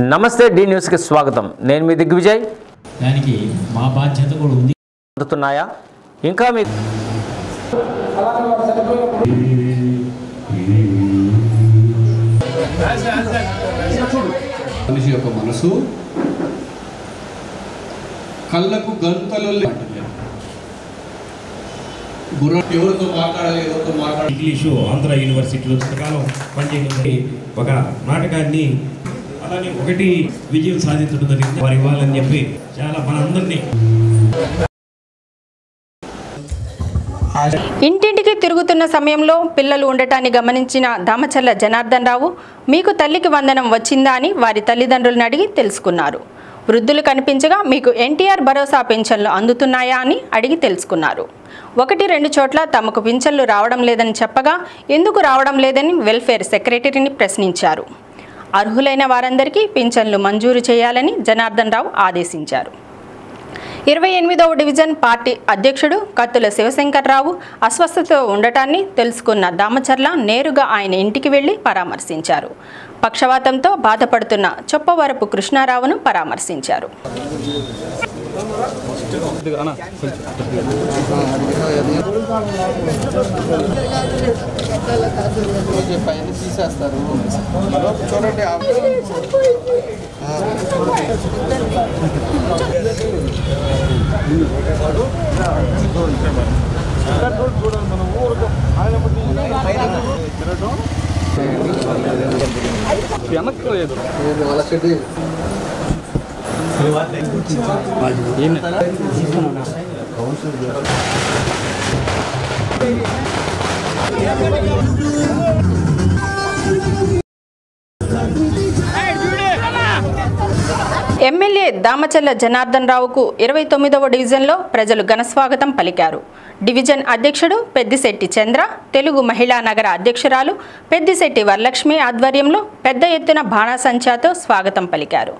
నమస్తే D news కి స్వాగతం. నేను మీ దిగ్విజయ్. దానికి మా బాధ్యత కూడా ఉంది. అందుతున్నాయా ఇంకా మీ మనిషి యొక్క మనసు కళ్ళకు గంతలు ఎవరితో మాట్లాడాలి ఎవరితో మాట్లాడాలి. ఇంగ్లీషు ఆంధ్ర యూనివర్సిటీలో ఇంతకాలం పనిచేయడం ఒక నాటకాన్ని అలానే ఒకటి విజయం సాధించడం జరిగింది. వారు ఇవ్వాలని చెప్పి చాలా మనందరినీ ఇంటింటికి తిరుగుతున్న సమయంలో పిల్లలు ఉండటాన్ని గమనించిన దామచర్ల జనార్దన్ రావు మీకు తల్లికి వందనం వచ్చిందా అని వారి తల్లిదండ్రులను అడిగి తెలుసుకున్నారు. వృద్ధులు కనిపించగా మీకు ఎన్టీఆర్ భరోసా పింఛన్లు అందుతున్నాయా అని అడిగి తెలుసుకున్నారు. 1-2 చోట్ల తమకు పింఛన్లు రావడం లేదని చెప్పగా ఎందుకు రావడం లేదని వెల్ఫేర్ సెక్రటరీని ప్రశ్నించారు. అర్హులైన వారందరికీ పింఛన్లు మంజూరు చేయాలని జనార్దన్ రావు ఆదేశించారు. 28వ డివిజన్ పార్టీ అధ్యక్షుడు కత్తుల శివశంకర్రావు అస్వస్థతతో ఉండటాన్ని తెలుసుకున్న దామచర్ల నేరుగా ఆయన ఇంటికి వెళ్లి పరామర్శించారు. పక్షవాతంతో బాధపడుతున్న చొప్పవరపు కృష్ణారావును పరామర్శించారు. ఎమ్మెల్యే దామచర్ల జనార్దన్ రావుకు 29వ డివిజన్లో ప్రజలు ఘనస్వాగతం పలికారు. డివిజన్ అధ్యక్షుడు పెద్దిశెట్టి చంద్ర, తెలుగు మహిళా నగర అధ్యక్షురాలు పెద్దిశెట్టి వరలక్ష్మి ఆధ్వర్యంలో పెద్ద ఎత్తున బాణాసంచాతో స్వాగతం పలికారు.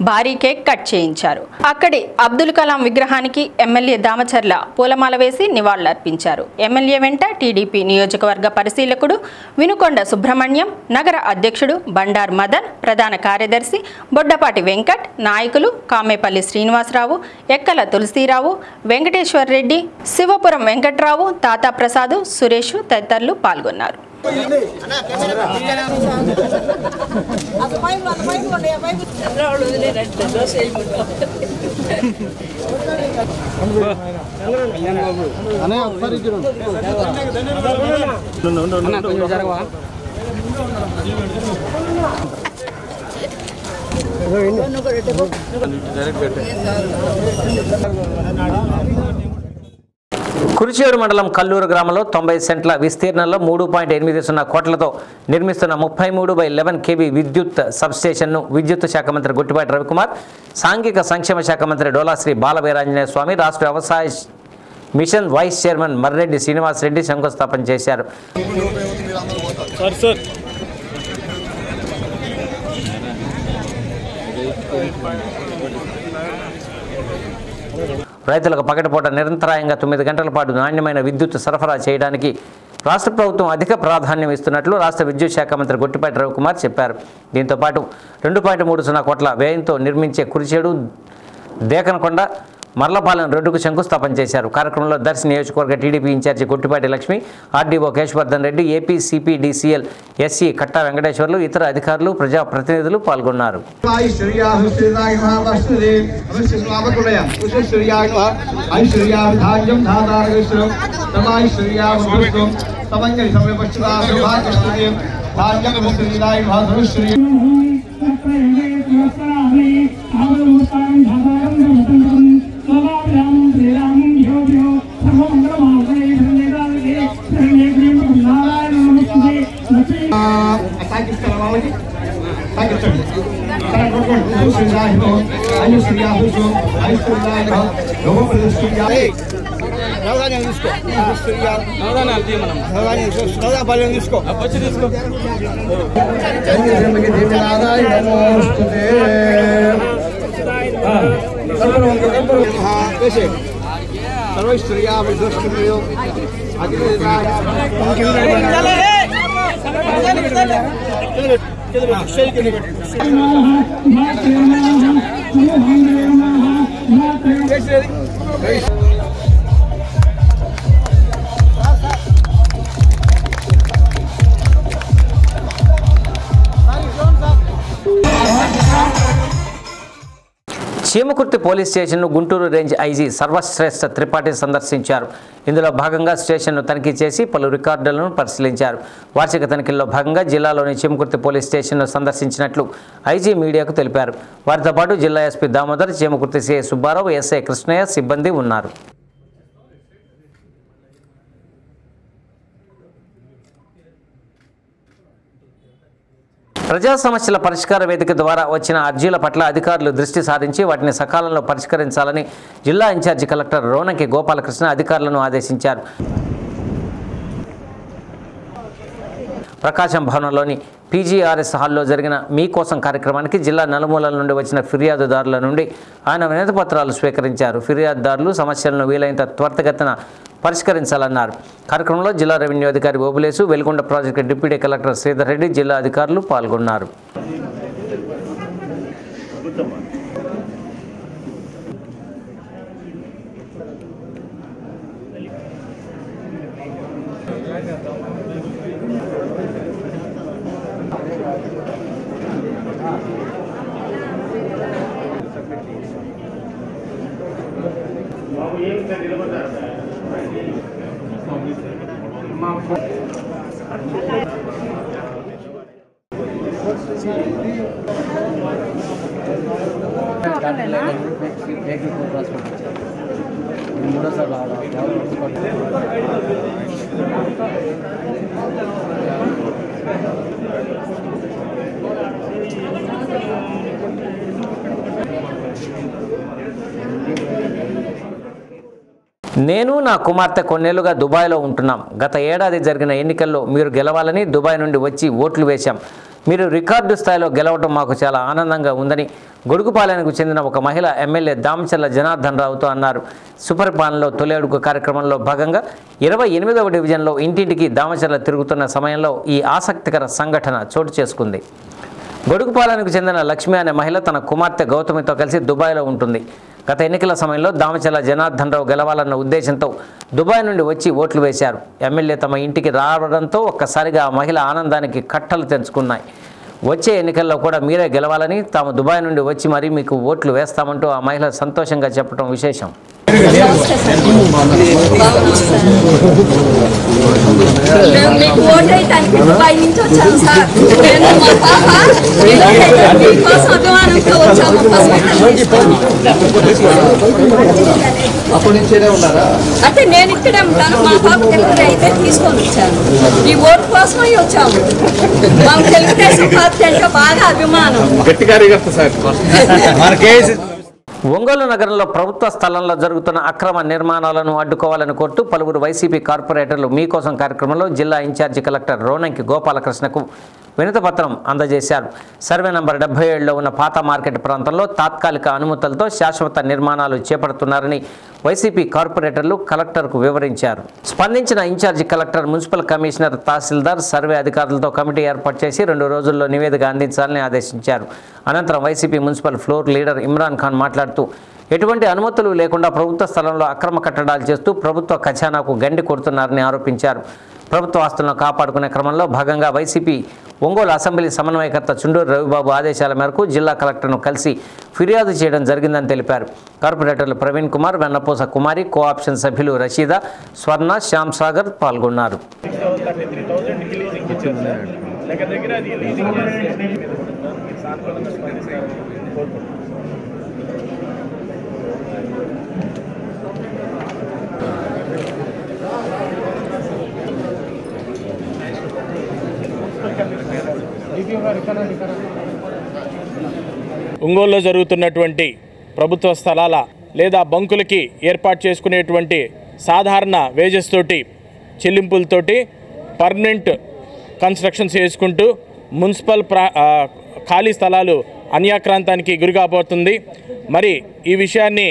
భారీ కేక్ కట్ చేయించారు. అక్కడి అబ్దుల్ కలాం విగ్రహానికి ఎమ్మెల్యే దామచర్ల పూలమాల వేసి నివాళులర్పించారు. ఎమ్మెల్యే వెంట టీడీపీ నియోజకవర్గ పరిశీలకుడు వినుకొండ సుబ్రహ్మణ్యం, నగర అధ్యక్షుడు బండార్ మదన్, ప్రధాన కార్యదర్శి బొడ్డపాటి వెంకట్, నాయకులు కామేపల్లి శ్రీనివాసరావు, ఎక్కల తులసీరావు, వెంకటేశ్వర్ రెడ్డి, శివపురం వెంకట్రావు, తాతా ప్రసాద్, సురేష్ తదితరులు పాల్గొన్నారు. కురిచేడు మండలం కల్లూరు గ్రామంలో 90 సెంట్ల విస్తీర్ణంలో 3.80 కోట్లతో నిర్మిస్తున్న 33/11 kV విద్యుత్ సబ్స్టేషన్ను విద్యుత్ శాఖ మంత్రి గుట్టిపాటి రవికుమార్, సాంఘిక సంక్షేమ శాఖ మంత్రి డోలాశ్రీ బాలవీరాంజనేయ స్వామి, రాష్ట్ర వ్యవసాయ mission vice chairman Marreddy Srinivasareddy శంకుస్థాపన చేశారు. రైతులకు పగటిపూట నిరంతరాయంగా 9 గంటల పాటు నాణ్యమైన విద్యుత్ సరఫరా చేయడానికి రాష్ట్ర ప్రభుత్వం అధిక ప్రాధాన్యం ఇస్తున్నట్లు రాష్ట్ర విద్యుత్ శాఖ మంత్రి గుట్టిపాటి రవికుమార్ చెప్పారు. దీంతో పాటు 2.30 కోట్ల వ్యయంతో నిర్మించే కురిచేడు, దేకనకొండ, మర్లపాలెం రోడ్డుకు శంకుస్థాపన చేశారు. కార్యక్రమంలో దర్శి నియోజకవర్గ TDP in charge Guttipati Lakshmi, RDO Keshavardhan Reddy, AP CPDCL SE Katta Venkateswarlu, ఇతర అధికారులు, ప్రజాప్రతినిధులు పాల్గొన్నారు. చీమకుర్తి పోలీస్ స్టేషన్ను గుంటూరు రేంజ్ ఐజీ సర్వశ్రేష్ఠ త్రిపాఠి సందర్శించారు. ఇందులో భాగంగా స్టేషన్ను తనిఖీ చేసి పలు రికార్డులను పరిశీలించారు. వార్షిక తనిఖీల్లో భాగంగా జిల్లాలోని చీమకుర్తి పోలీస్ స్టేషన్ను సందర్శించినట్లు ఐజీ మీడియాకు తెలిపారు. వారితో పాటు జిల్లా SP Damodar, Chimakurthi CI Subbarao, SI Krishnaiah సిబ్బంది ఉన్నారు. ప్రజా సమస్యల పరిష్కార వేదిక ద్వారా వచ్చిన అర్జీల పట్ల అధికారులు దృష్టి సారించి వాటిని సకాలంలో పరిష్కరించాలని జిల్లా ఇన్ఛార్జి కలెక్టర్ రోనంకి గోపాలకృష్ణ అధికారులను ఆదేశించారు. ప్రకాశం భవనంలోని పీజీఆర్ఎస్ హాల్లో జరిగిన మీకోసం కార్యక్రమానికి జిల్లా నలుమూలల నుండి వచ్చిన ఫిర్యాదుదారుల నుండి ఆయన వినతి పత్రాలు స్వీకరించారు. ఫిర్యాదుదారులు సమస్యలను వీలైనంత త్వరితగతిన పరిష్కరించాలన్నారు. కార్యక్రమంలో జిల్లా రెవెన్యూ అధికారి Obulesu, Veligonda project deputy collector Sridhar Reddy, జిల్లా అధికారులు పాల్గొన్నారు. నేను నా కుమార్తె కొన్నేళ్లుగా దుబాయ్లో ఉంటున్నాం. గత ఏడాది జరిగిన ఎన్నికల్లో మీరు గెలవాలని దుబాయ్ నుండి వచ్చి ఓట్లు వేశాం. మీరు రికార్డు స్థాయిలో గెలవడం మాకు చాలా ఆనందంగా ఉందని గొడుగుపాలెంకు చెందిన ఒక మహిళ ఎమ్మెల్యే దామచర్ల జనార్దన్ రావుతో అన్నారు. సుపరిపాలనలో తొలి అడుగు కార్యక్రమంలో భాగంగా 28వ డివిజన్లో ఇంటింటికి దామచర్ల తిరుగుతున్న సమయంలో ఈ ఆసక్తికర సంఘటన చోటు చేసుకుంది. గొడుగుపాలెంకు చెందిన లక్ష్మి అనే మహిళ తన కుమార్తె గౌతమితో కలిసి దుబాయ్లో ఉంటుంది. గత ఎన్నికల సమయంలో దామచర్ల జనార్దన్ రావు గెలవాలన్న ఉద్దేశంతో దుబాయ్ నుండి వచ్చి ఓట్లు వేశారు. ఎమ్మెల్యే తమ ఇంటికి రావడంతో ఒక్కసారిగా ఆ మహిళ ఆనందానికి కట్టలు తెంచుకున్నాయి. వచ్చే ఎన్నికల్లో కూడా మీరే గెలవాలని, తాము దుబాయ్ నుండి వచ్చి మరీ మీకు ఓట్లు వేస్తామంటూ ఆ మహిళ సంతోషంగా చెప్పడం విశేషం. మీకు ఓటేయడానికి దుబాయ్ నుంచి వచ్చాను సార్. నేను మా పాప మీకోసం అభిమానంతో వచ్చాము. అంటే నేను ఇక్కడే ఉంటాను. మా పాప డెలివరీ అయితే తీసుకొని వచ్చాను. ఈ ఓటు కోసమే వచ్చాము. మాకు తెలుగుదేశం పార్టీ అంటే బాగా అభిమానం. ఒంగోలు నగరంలో ప్రభుత్వ స్థలంలో జరుగుతున్న అక్రమ నిర్మాణాలను అడ్డుకోవాలని కోరుతూ పలువురు వైసీపీ కార్పొరేటర్లు మీకోసం కార్యక్రమంలో జిల్లా ఇన్ఛార్జి కలెక్టర్ రోనంకి గోపాలకృష్ణకు వినతిపత్రం అందజేశారు. సర్వే నంబర్ 77లో ఉన్న పాత మార్కెట్ ప్రాంతంలో తాత్కాలిక అనుమతులతో శాశ్వత నిర్మాణాలు చేపడుతున్నారని వైసీపీ కార్పొరేటర్లు కలెక్టర్కు వివరించారు. స్పందించిన ఇన్ఛార్జి కలెక్టర్ మున్సిపల్ కమిషనర్, తహసీల్దార్, సర్వే అధికారులతో కమిటీ ఏర్పాటు చేసి 2 రోజుల్లో నివేదిక అందించాలని ఆదేశించారు. అనంతరం YCP municipal floor leader Imran Khan మాట్లాడుతూ ఎటువంటి అనుమతులు లేకుండా ప్రభుత్వ స్థలంలో అక్రమ కట్టడాలు చేస్తూ ప్రభుత్వ ఖజానాకు గండి కొడుతున్నారని ఆరోపించారు. ప్రభుత్వ ఆస్తులను కాపాడుకునే క్రమంలో భాగంగా వైసీపీ ఒంగోలు అసెంబ్లీ సమన్వయకర్త చుండూరు రవిబాబు ఆదేశాల మేరకు జిల్లా కలెక్టర్ను కలిసి ఫిర్యాదు చేయడం జరిగిందని తెలిపారు. కార్పొరేటర్లు ప్రవీణ్ కుమార్, వెన్నపూస కుమారి, కోఆప్షన్ సభ్యులు రషీదా, స్వర్ణ, శ్యామ్ సాగర్ పాల్గొన్నారు. ఒంగోలులో జరుగుతున్నటువంటి ప్రభుత్వ స్థలాల లేదా బంకులకి ఏర్పాటు చేసుకునేటువంటి సాధారణ వేజెస్ తోటి చెల్లింపులతోటి పర్మనెంట్ కన్స్ట్రక్షన్స్ చేసుకుంటూ మున్సిపల్ ఖాళీ స్థలాలు అన్యాక్రాంతానికి గురికాబోతుంది. మరి ఈ విషయాన్ని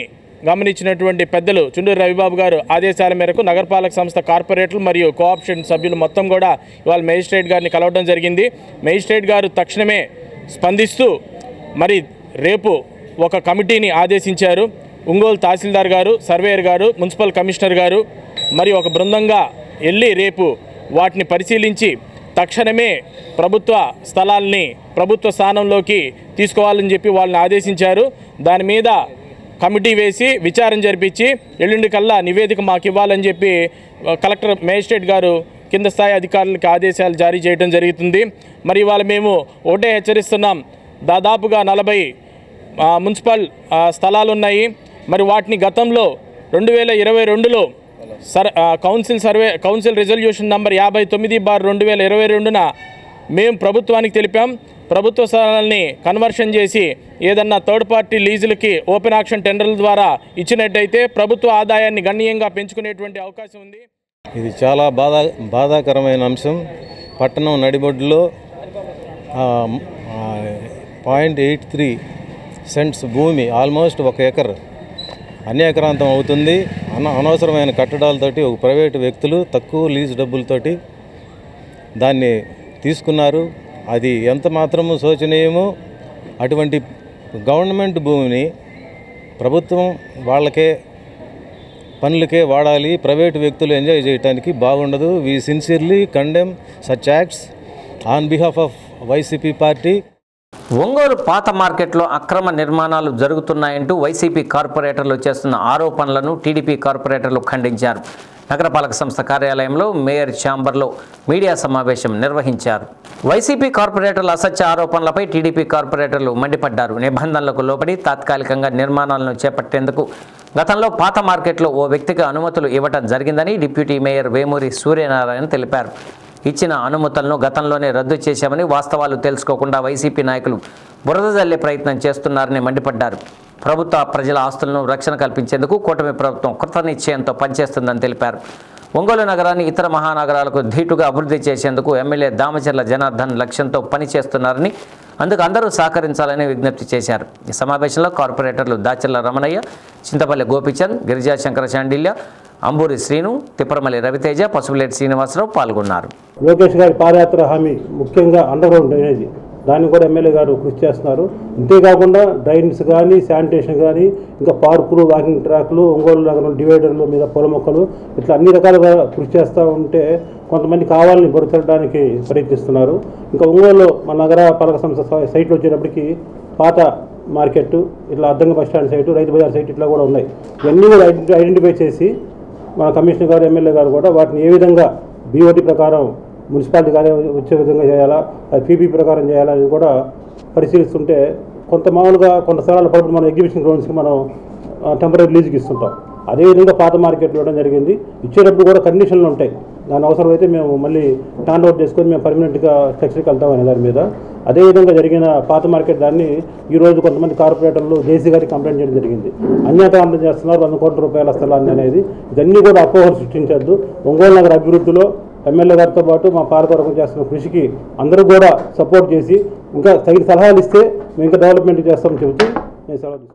గమనించినటువంటి పెద్దలు చుండూరు రవిబాబు గారు ఆదేశాల మేరకు నగరపాలక సంస్థ కార్పొరేటర్లు మరియు కోఆప్షన్ సభ్యులు మొత్తం కూడా ఇవాళ మేజిస్ట్రేట్ గారిని కలవడం జరిగింది. మేజిస్ట్రేట్ గారు తక్షణమే స్పందిస్తూ మరి రేపు ఒక కమిటీని ఆదేశించారు. ఒంగోలు తహసీల్దార్ గారు, సర్వేయర్ గారు, మున్సిపల్ కమిషనర్ గారు మరి ఒక బృందంగా వెళ్ళి రేపు వాటిని పరిశీలించి తక్షణమే ప్రభుత్వ స్థలాల్ని ప్రభుత్వ స్థానంలోకి తీసుకోవాలని చెప్పి వాళ్ళని ఆదేశించారు. దాని మీద కమిటీ వేసి విచారణ జరిపించి ఎల్లుండి కల్లా నివేదిక మాకు ఇవ్వాలని చెప్పి కలెక్టర్ మేజిస్ట్రేట్ గారు కింద స్థాయి అధికారులకు ఆదేశాలు జారీ చేయడం జరుగుతుంది. మరి ఇవాళ మేము ఒకటే హెచ్చరిస్తున్నాం, దాదాపుగా 40 మున్సిపల్ స్థలాలు ఉన్నాయి. మరి వాటిని గతంలో 2022లో కౌన్సిల్ రిజల్యూషన్ నంబర్ 59/2022న మేము ప్రభుత్వానికి తెలిపాం. ప్రభుత్వ స్థలాలని కన్వర్షన్ చేసి ఏదన్నా థర్డ్ పార్టీ లీజులకి ఓపెన్ ఆక్షన్ టెండర్ల ద్వారా ఇచ్చినట్టయితే ప్రభుత్వ ఆదాయాన్ని గణనీయంగా పెంచుకునేటువంటి అవకాశం ఉంది. ఇది చాలా బాధాకరమైన అంశం. పట్టణం నడిబొడ్డులో 0.83 సెంట్స్ భూమి, ఆల్మోస్ట్ 1 ఎకర్ అన్యాక్రాంతం అవుతుంది. అనవసరమైన కట్టడాలతోటి ఒక ప్రైవేటు వ్యక్తులు తక్కువ లీజు డబ్బులతోటి దాన్ని తీసుకున్నారు. అది ఎంత మాత్రము శోచనీయమో. అటువంటి గవర్నమెంట్ భూమిని ప్రభుత్వం వాళ్ళకే పనులకే వాడాలి, ప్రైవేటు వ్యక్తులు ఎంజాయ్ చేయడానికి బాగుండదు. We sincerely condemn such acts on behalf of YCP party. Ongole పాత మార్కెట్లో అక్రమ నిర్మాణాలు జరుగుతున్నాయంటూ వైసీపీ కార్పొరేటర్లు చేస్తున్న ఆరోపణలను టీడీపీ కార్పొరేటర్లు ఖండించారు. నగరపాలక సంస్థ కార్యాలయంలో మేయర్ ఛాంబర్లో మీడియా సమావేశం నిర్వహించారు. వైసీపీ కార్పొరేటర్ల అసత్య ఆరోపణలపై టీడీపీ కార్పొరేటర్లు మండిపడ్డారు. నిబంధనలకు లోబడి తాత్కాలికంగా నిర్మాణాలను చేపట్టేందుకు గతంలో పాత మార్కెట్లో ఓ వ్యక్తికి అనుమతులు ఇవ్వటం జరిగిందని డిప్యూటీ మేయర్ వేమూరి సూర్యనారాయణ తెలిపారు. ఇచ్చిన అనుమతులను గతంలోనే రద్దు చేశామని, వాస్తవాలు తెలుసుకోకుండా వైసీపీ నాయకులు బురద జల్లే ప్రయత్నం చేస్తున్నారని మండిపడ్డారు. ప్రభుత్వ ప్రజల ఆస్తులను రక్షణ కల్పించేందుకు కూటమి ప్రభుత్వం కృత నిశ్చయంతో పనిచేస్తుందని తెలిపారు. ఒంగోలు నగరాన్ని ఇతర మహానగరాలకు ధీటుగా అభివృద్ధి చేసేందుకు ఎమ్మెల్యే దామచర్ల జనార్దన్ లక్ష్యంతో పనిచేస్తున్నారని, అందుకు అందరూ సహకరించాలని విజ్ఞప్తి చేశారు. ఈ సమావేశంలో కార్పొరేటర్లు దాచర్ల రమణయ్య, చింతపల్లి గోపిచంద్, గిరిజా శంకర చాండిల్య, అంబూరి శ్రీను, తిప్పరమల్లి రవితేజ, పసుపులేటి శ్రీనివాసరావు పాల్గొన్నారు. లోకేష్ గారి పాదయాత్ర హామీ ముఖ్యంగా అండర్ గ్రౌండ్ డ్రైనేజీ, దాన్ని కూడా ఎమ్మెల్యే గారు కృషి చేస్తున్నారు. అంతేకాకుండా డ్రైన్స్ కానీ, శానిటేషన్ కానీ, ఇంకా పార్కులు, వాకింగ్ ట్రాక్లు, ఒంగోలు నగరం డివైడర్ల మీద పూల మొక్కలు, ఇట్లా అన్ని రకాలుగా కృషి చేస్తూ ఉంటే కొంతమంది కావాలని బొరచడానికి ప్రయత్నిస్తున్నారు. ఇంకా ఒంగోలులో మన నగర పాలక సంస్థ సైట్లు వచ్చేటప్పటికి పాత మార్కెట్, ఇట్లా అద్దంగా bus stand site, Rythu Bazar site ఇట్లా కూడా ఉన్నాయి. ఇవన్నీ కూడా ఐడెంటిఫై చేసి మన కమిషనర్ గారు, ఎమ్మెల్యే గారు కూడా వాటిని ఏ విధంగా బీఓటీ ప్రకారం మున్సిపాలిటీ కార్యం వచ్చే విధంగా చేయాలా, పీపీ ప్రకారం చేయాలని కూడా పరిశీలిస్తుంటే మామూలుగా కొంత స్థలాల పడుతుంది. మనం ఎగ్జిబిషన్ గ్రౌండ్స్కి మనం టెంపరీ లీజుకి ఇస్తుంటాం. అదేవిధంగా పాత మార్కెట్లో ఇవ్వడం జరిగింది. ఇచ్చేటప్పుడు కూడా కండిషన్లు ఉంటాయి. దాని అవసరమైతే మేము మళ్ళీ హ్యాండ్ ఓవర్ చేసుకొని మేము పర్మనెంట్గా స్ట్రక్చర్కి వెళ్తామనే దాని మీద. అదేవిధంగా జరిగిన పాత మార్కెట్ దాన్ని ఈరోజు కొంతమంది కార్పొరేటర్లు జేసీ గారికి కంప్లైంట్ చేయడం జరిగింది. అన్యాక్రాంతం చేస్తున్నారు 100 కోట్ల రూపాయల స్థలాన్ని అనేది. ఇవన్నీ కూడా అపోహలు సృష్టించద్దు. ఒంగోలు నగర అభివృద్ధిలో ఎమ్మెల్యే గారితో పాటు మా పాలకవర్గం చేస్తున్న కృషికి అందరూ కూడా సపోర్ట్ చేసి ఇంకా తగిన సలహాలు ఇస్తే మేము ఇంకా డెవలప్మెంట్ చేస్తామని చెబుతూ నేను సెలవు.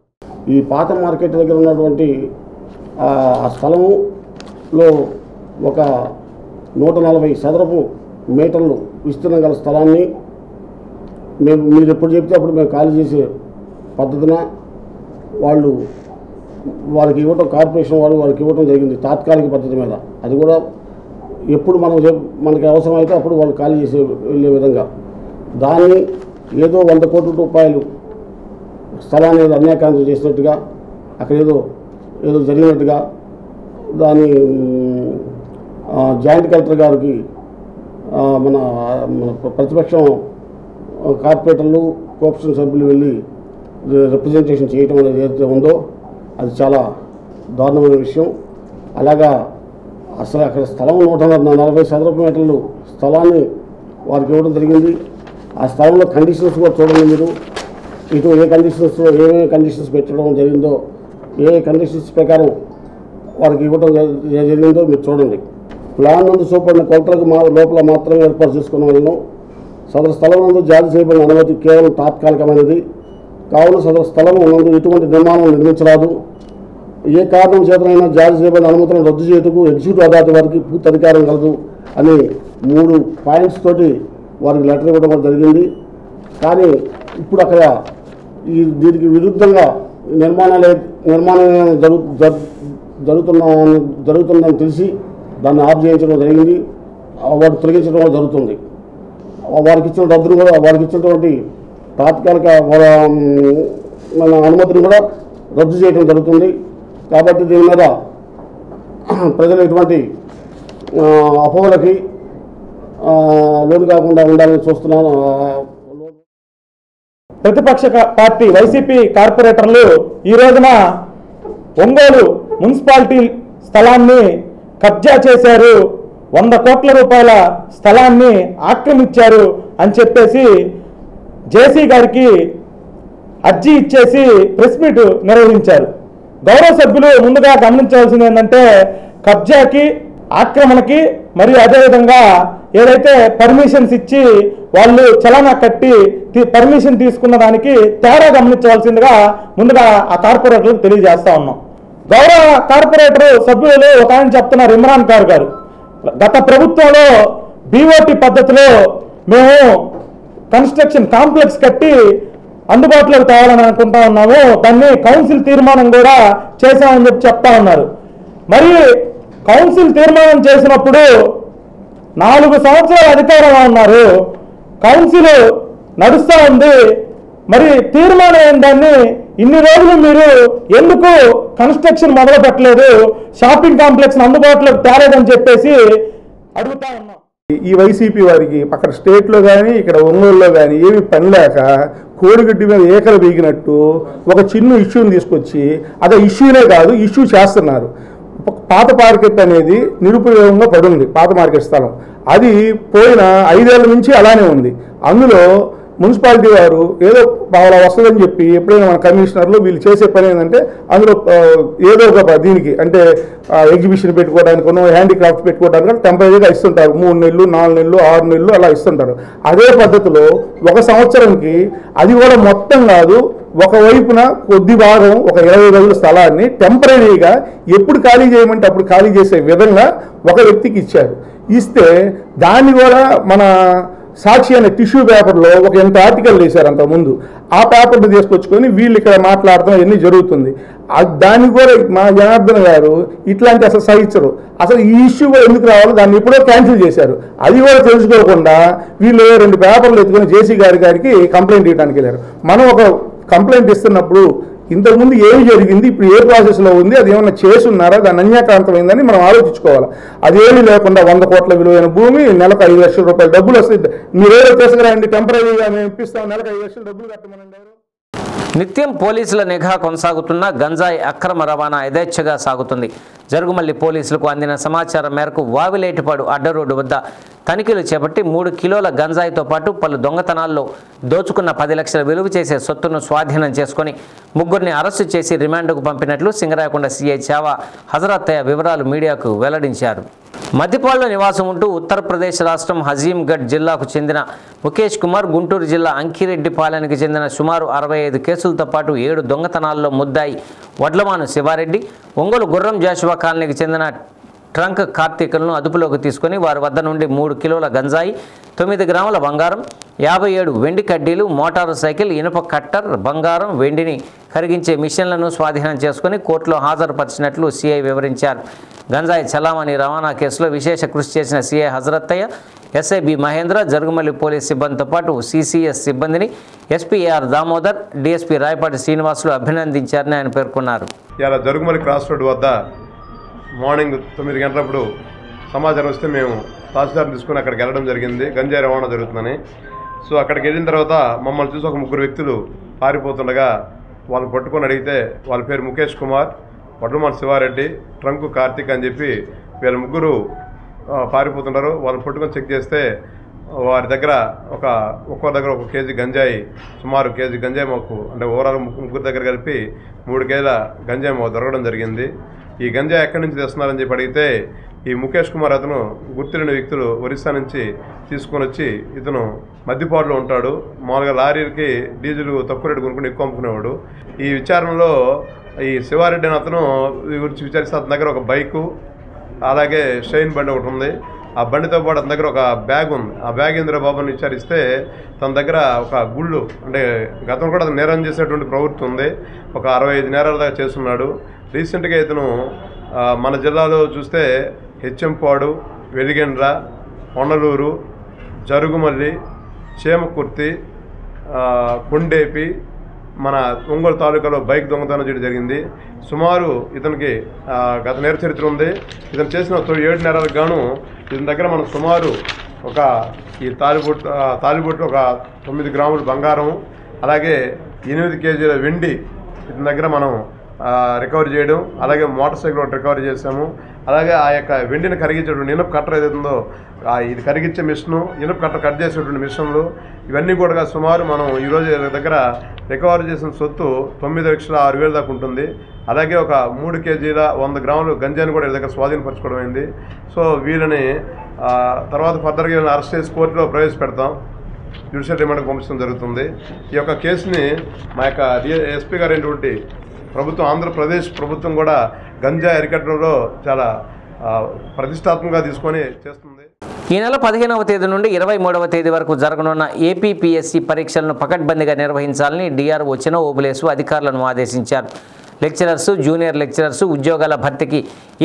ఈ పాత మార్కెట్ దగ్గర ఉన్నటువంటి ఆ స్థలంలో ఒక 140 చదరపు మీటర్లు విస్తీర్ణం గల స్థలాన్ని మీరు ఎప్పుడు చెప్తే అప్పుడు మేము ఖాళీ చేసే పద్ధతిన వాళ్ళకి ఇవ్వటం, కార్పొరేషన్ వాళ్ళకి ఇవ్వటం జరిగింది తాత్కాలిక పద్ధతి మీద. అది కూడా ఎప్పుడు మనకి అవసరమైతే అప్పుడు వాళ్ళు ఖాళీ చేసే వెళ్ళే విధంగా. దాన్ని ఏదో 100 కోట్ల రూపాయలు స్థలాన్ని ఏదో అన్యాక్రాంతం చేసినట్టుగా, అక్కడ ఏదో జరిగినట్టుగా దాని జాయింట్ కలెక్టర్ గారికి మన ప్రతిపక్షం కార్పొరేటర్లు, కోఆప్షన్ సభ్యులు వెళ్ళి రిప్రజెంటేషన్ చేయటం అనేది ఏదైతే ఉందో అది చాలా దారుణమైన విషయం. అలాగా అసలు అక్కడ స్థలం 140 చదరపు మీటర్లు స్థలాన్ని వారికి ఇవ్వడం జరిగింది. ఆ స్థలంలో కండిషన్స్ కూడా చూడండి మీరు. ఇటు ఏమేమి కండిషన్స్ పెట్టడం జరిగిందో, ఏ కండిషన్స్ ప్రకారం వారికి ఇవ్వడం జరిగిందో మీరు చూడండి. ప్లాన్ నందు చూపడిన కొలతలకు లోపల మాత్రమే ఏర్పాటు చేసుకున్న వాళ్ళను సదరు స్థలం నందు జారీ చేయబడిన అనుమతి కేవలం తాత్కాలికమైనది. కావున సదరు స్థలం నందు ఎటువంటి నిర్మాణం నిర్మించరాదు. ఏ కారణం చేతనైనా జారీ చేయబడిన అనుమతులను రద్దు చేయటకు ఎగ్జిక్యూటివ్ అథారిటీ వారికి పూర్తి అధికారం కలదు అని 3 పాయింట్స్ తోటి వారికి లెటర్ ఇవ్వడం జరిగింది. కానీ ఇప్పుడు అక్కడ దీనికి విరుద్ధంగా నిర్మాణం జరుగుతుందని తెలిసి దాన్ని ఆఫ్ చేయించడం జరిగింది. వాటిని తొలగించడం జరుగుతుంది. వారికి ఇచ్చిన రద్దును కూడా వారికి ఇచ్చినటువంటి తాత్కాలిక మన అనుమతిని కూడా రద్దు చేయడం జరుగుతుంది. కాబట్టి దీని మీద ప్రజలు ఎటువంటి అపోహలకి లోను కాకుండా ఉండాలని చూస్తున్నాను. ప్రతిపక్ష పార్టీ వైసీపీ కార్పొరేటర్లు ఈ రోజున ఒంగోలు మున్సిపాలిటీ స్థలాన్ని కబ్జా చేశారు, 100 కోట్ల రూపాయల స్థలాన్ని ఆక్రమించారు అని చెప్పేసి జేసీ గారికి అర్జీ ఇచ్చేసి ప్రెస్ మీట్ నిర్వహించారు. గౌరవ సభ్యులు ముందుగా గమనించాల్సింది ఏంటంటే కబ్జాకి, ఆక్రమణకి మరియు అదేవిధంగా ఏదైతే పర్మిషన్స్ ఇచ్చి వాళ్ళు చలానా కట్టి పర్మిషన్ తీసుకున్న దానికి తేడా గమనించవలసిందిగా ముందుగా ఆ కార్పొరేటర్లకు తెలియజేస్తా ఉన్నాం. గౌరవ కార్పొరేటర్ సభ్యులు ఒక ఆయన చెప్తున్నారు, ఇమ్రాన్ ఖాన్ గారు, గత ప్రభుత్వంలో బీఓటీ పద్ధతిలో మేము కన్స్ట్రక్షన్ కాంప్లెక్స్ కట్టి అందుబాటులోకి తేవాలని అనుకుంటా ఉన్నాము, దాన్ని కౌన్సిల్ తీర్మానం కూడా చేశామని చెప్పి చెప్తా ఉన్నారు. మరి కౌన్సిల్ తీర్మానం చేసినప్పుడు 4 సంవత్సరాల అధికారంలో ఉన్నారు, కౌన్సిల్ నడుస్తూ ఉంది, మరి తీర్మానం ఏందాన్ని ఇన్ని రోజులు మీరు ఎందుకు కన్స్ట్రక్షన్ మొదలు పెట్టలేదు, షాపింగ్ కాంప్లెక్స్ అందుబాటులోకి తేలేదని చెప్పేసి అడుగుతా ఉన్నాం. ఈ వైసీపీ వారికి పక్కన స్టేట్లో కానీ ఇక్కడ ఒంగోలులో కానీ ఏమి పని లేక కోడిగుడ్డి మీద ఏకలు బీగినట్టు ఒక చిన్న ఇష్యూని తీసుకొచ్చి అదే ఇష్యూనే కాదు ఇష్యూ చేస్తున్నారు. పాత మార్కెట్ అనేది నిరుపయోగంగా పడుంది. పాత మార్కెట్ స్థలం అది పోయిన 5 ఏళ్ల నుంచి అలానే ఉంది. అందులో మున్సిపాలిటీ వారు ఏదో అలా వస్తుందని చెప్పి ఎప్పుడైనా మన కమిషనర్లు వీళ్ళు చేసే పని ఏంటంటే అందులో ఏదో ఒక దీనికి అంటే ఎగ్జిబిషన్ పెట్టుకోవడానికి హ్యాండీక్రాఫ్ట్ పెట్టుకోవడానికి టెంపరీగా ఇస్తుంటారు. 3 నెలలు 4 నెలలు 6 నెలలు అలా ఇస్తుంటారు. అదే పద్ధతిలో 1 సంవత్సరంకి అది కూడా మొత్తం కాదు, ఒకవైపున కొద్ది భాగం ఒక 20 గదుల స్థలాన్ని టెంపరీగా ఎప్పుడు ఖాళీ చేయమంటే అప్పుడు ఖాళీ చేసే విధంగా ఒక వ్యక్తికి ఇచ్చారు. ఇస్తే దాన్ని కూడా మన సాక్షి అనే టిష్యూ పేపర్లో ఒక ఎంత ఆర్టికల్ వేశారు అంతకుముందు, ఆ పేపర్ని తీసుకొచ్చుకొని వీళ్ళు ఇక్కడ మాట్లాడటం ఇవన్నీ జరుగుతుంది. దాన్ని కూడా మా జనార్దన్ గారు ఇట్లాంటి అసలు సహించరు. అసలు ఈ ఇష్యూ కూడా ఎందుకు రావాలో దాన్ని ఎప్పుడో క్యాన్సిల్ చేశారు. అది కూడా తెలుసుకోకుండా వీళ్ళు 2 పేపర్లు ఎత్తుకొని జేసీ గారికి కంప్లైంట్ ఇవ్వడానికి వెళ్ళారు. మనం ఒక కంప్లైంట్ ఇస్తున్నప్పుడు ఇంతకుముందు ఏమి జరిగింది, ఇప్పుడు ఏ ప్రాసెస్లో ఉంది, అది ఏమన్నా చేసున్నారా, దాని అన్యాక్రాంతమైందని మనం ఆలోచించుకోవాలి. అదేమీ లేకుండా 100 కోట్ల విలువైన భూమి, నెలకు 5 లక్షల రూపాయలు డబ్బులు వస్తుంది. మీరేదో తీసుకురండి, టెంపరీగా మేము ఇప్పిస్తాం, నెలకు 5 లక్షలు డబ్బులు కట్టమనండి. నిత్యం పోలీసుల నిఘా కొనసాగుతున్న గంజాయి అక్రమ రవాణా యథేచ్ఛగా సాగుతుంది. జరుగుమల్లి పోలీసులకు అందిన సమాచారం మేరకు వావిలేటిపాడు అడ్డ రోడ్డు వద్ద తనిఖీలు చేపట్టి 3 కిలోల గంజాయితో పాటు పలు దొంగతనాల్లో దోచుకున్న 10 లక్షల విలువ చేసే సొత్తును స్వాధీనం చేసుకుని 3 అరెస్టు చేసి రిమాండ్కు పంపినట్లు సింగరాయకొండ సీఐ చావా హజరత్తయ్య వివరాలు మీడియాకు వెల్లడించారు. మద్దిపాడులో నివాసం ఉంటూ ఉత్తరప్రదేశ్ రాష్ట్రం హజీంగఢ్ జిల్లాకు చెందిన ముఖేష్ కుమార్, గుంటూరు జిల్లా అంకిరెడ్డిపాలెనికి చెందిన సుమారు 65 కేసులతో పాటు 7 దొంగతనాల్లో ముద్దాయి వడ్లమాను శివారెడ్డి, ఒంగోలు గుర్రం జాషువా కాలనీకి చెందిన ట్రంక్ కార్తీకులను అదుపులోకి తీసుకుని వారి వద్ద నుండి 3 కిలోల గంజాయి, 9 గ్రాముల బంగారం, 57 వెండి కడ్డీలు, మోటారు సైకిల్, ఇనుప కట్టర్, బంగారం, వెండిని కరిగించే మిషన్లను స్వాధీనం చేసుకుని కోర్టులో హాజరుపరిచినట్లు సీఐ వివరించారు. గంజాయి చలామణి రవాణా కేసులో విశేష కృషి చేసిన CI Hazarathaiah, SI B Mahendra, Jarugumalli police సిబ్బందితో పాటు సిసిఎస్ సిబ్బందిని SP AR Damodar, DSP Rayapati Srinivasulu అభినందించారని ఆయన పేర్కొన్నారు. ఇలా జరుగుమల్లి క్రాస్ రోడ్ వద్ద మార్నింగ్ 9 గంటలప్పుడు సమాచారం వస్తే మేము తహసీల్దార్ని తీసుకుని అక్కడికి వెళ్ళడం జరిగింది, గంజాయి రవాణా జరుగుతుందని. సో అక్కడికి వెళ్ళిన తర్వాత మమ్మల్ని చూసి ఒక 3 వ్యక్తులు పారిపోతుండగా వాళ్ళని పట్టుకొని అడిగితే వాళ్ళ పేరు ముఖేష్ కుమార్, వడ్లమాన్ శివారెడ్డి, ట్రంకు కార్తీక్ అని చెప్పి వీళ్ళ 3 పారిపోతున్నారు. వాళ్ళని పట్టుకొని చెక్ చేస్తే వారి దగ్గర ఒక్కో దగ్గర 1 కేజీ గంజాయి, సుమారు కేజీ గంజాయి మాకు అంటే ఓవరాల్ 3 దగ్గర కలిపి 3 కేజీల గంజాయి మాకు దొరకడం జరిగింది. ఈ గంజాయి ఎక్కడి నుంచి తెస్తున్నారని చెప్పి అడిగితే ఈ ముఖేష్ కుమార్ అతను గుర్తులేని వ్యక్తులు ఒరిస్సా నుంచి తీసుకొని వచ్చి ఇతను మద్దిపాడులో ఉంటాడు. మామూలుగా లారీలకి డీజిల్ తక్కువ రేటు కొనుక్కుని ఎక్కువ అమ్ముకునేవాడు. ఈ విచారణలో ఈ శివారెడ్డి అని అతను గురించి విచారిస్తే అతని దగ్గర ఒక బైకు అలాగే షైన్ బండి ఒకటి ఉంది. ఆ బండితో పాటు అతని దగ్గర ఒక బ్యాగ్ ఉంది. ఆ బ్యాగ్ ఇందిరా బాబుని విచారిస్తే తన దగ్గర ఒక గుళ్ళు అంటే గతం కూడా అతను నేరం చేసేటువంటి ప్రవృత్తి ఉంది. ఒక 65 నేరాల దాకా చేస్తున్నాడు. రీసెంట్గా ఇతను మన జిల్లాలో చూస్తే హెచ్ఎంపాడు, వెలిగెండ్ర, పొన్నలూరు, జరుగుమల్లి, చేమకుర్తి, కొండేపి, మన ఒంగోలు తాలూకాలో బైక్ దొంగతనం చేయడం జరిగింది. సుమారు ఇతనికి గత నేర చరిత్ర ఉంది. ఇతను చేసిన 7 నేరాలకు గాను ఇతని దగ్గర మనం సుమారు ఒక ఈ తాలిబొట్టు ఒక 9 గ్రాములు బంగారం అలాగే 8 కేజీల వెండి ఇతని దగ్గర మనం రికవరీ చేయడం, అలాగే మోటార్ సైకిల్ ఒకటి రికవరీ చేసాము. అలాగే ఆ యొక్క వెండిని కరిగించేటువంటి ఇనుప కట్టర్ ఏదైతుందో ఇది కరిగించే మిషను, ఇనుప కట్టర్ కట్ చేసేటువంటి మిషన్లు ఇవన్నీ కూడా సుమారు మనం ఈరోజు దగ్గర రికవరీ చేసిన సొత్తు 9,06,000 దాకా ఉంటుంది. అలాగే ఒక 3 కేజీల 100 గ్రాములు గంజాయిని కూడా దగ్గర స్వాధీనపరచుకోవడం అయింది. సో వీళ్ళని తర్వాత ఫర్దర్గా వీళ్ళని అరెస్ట్ చేసి కోర్టులో ప్రవేశపెడతాం, జ్యుడిషియల్ రిమాండ్కి పంపించడం జరుగుతుంది. ఈ యొక్క కేసుని మా యొక్క ఎస్పీ గారు అయినటువంటి ప్రభుత్వం, ఆంధ్రప్రదేశ్ ప్రభుత్వం కూడా గంజా అరికట్టడంలో చాలా ప్రతిష్టాత్మకంగా తీసుకొని చేస్తుంది. ఈ నెల 15వ తేదీ నుండి 23వ తేదీ వరకు జరగనున్న ఏపీపీఎస్సీ పరీక్షలను పకడ్బందీగా నిర్వహించాలని డిఆర్ఓ చిన్న ఓబులేసు అధికారులను ఆదేశించారు. లెక్చరర్స్, జూనియర్ లెక్చరర్స్ ఉద్యోగాల భర్తీకి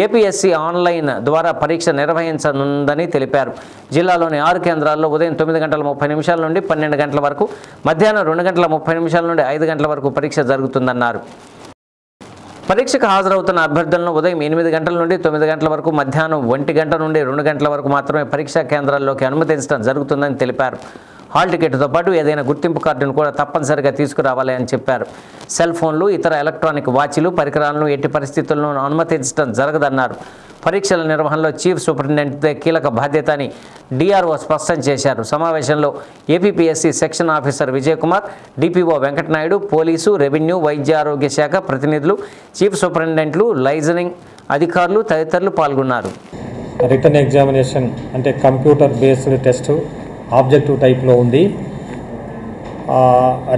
ఏపీఎస్సీ ఆన్లైన్ ద్వారా పరీక్ష నిర్వహించనుందని తెలిపారు. జిల్లాలోని 6 కేంద్రాల్లో ఉదయం 9:30 నుండి 12 గంటల వరకు, మధ్యాహ్నం 2:30 నుండి 5 గంటల వరకు పరీక్ష జరుగుతుందన్నారు. పరీక్షకు హాజరవుతున్న అభ్యర్థులను ఉదయం 8 గంటల నుండి 9 గంటల వరకు, మధ్యాహ్నం 1 గంట నుండి 2 గంటల వరకు మాత్రమే పరీక్షా కేంద్రాల్లోకి అనుమతించడం జరుగుతుందని తెలిపారు. హాల్ టికెట్తో పాటు ఏదైనా గుర్తింపు కార్డును కూడా తప్పనిసరిగా తీసుకురావాలి అని చెప్పారు. సెల్ ఫోన్లు, ఇతర ఎలక్ట్రానిక్ వాచీలు, పరికరాలను ఎట్టి పరిస్థితుల్లోనూ అనుమతించడం జరగదన్నారు. పరీక్షల నిర్వహణలో చీఫ్ సూపరింటెండెంట్దే కీలక బాధ్యత అని డిఆర్ఓ స్పష్టం చేశారు. సమావేశంలో APPSC section officer Vijayakumar, DPO Venkata Naidu, police, revenue, వైద్య ఆరోగ్య శాఖ ప్రతినిధులు, చీఫ్ సూపరింటెండెంట్లు, లైజనింగ్ అధికారులు తదితరులు పాల్గొన్నారు. రిటర్న్ ఎగ్జామినేషన్ అంటే కంప్యూటర్ బేస్డ్ టెస్ట్ ఆబ్జెక్టివ్ టైప్లో ఉంది.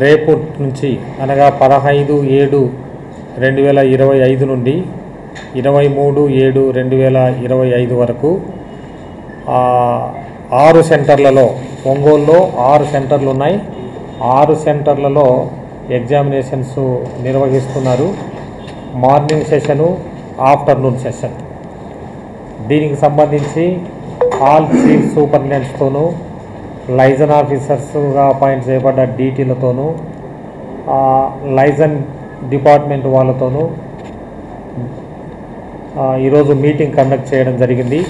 రేపు నుంచి అనగా 15/7/2025 నుండి 23/7/2025 వరకు 6 సెంటర్లలో, ఒంగోలులో 6 సెంటర్లు ఉన్నాయి. 6 సెంటర్లలో ఎగ్జామినేషన్స్ నిర్వహిస్తున్నారు. Morning session, afternoon session. దీనికి సంబంధించి ఆల్ చీఫ్ సూపరింటెండెంట్స్తోనూ, లైజన్ ఆఫీసర్స్గా అపాయింట్ చేయబడ్డ డీటీలతోనూ, లైజన్ డిపార్ట్మెంట్ వాళ్ళతోనూ ఈరోజు మీటింగ్ కండక్ట్ చేయడం జరిగింది.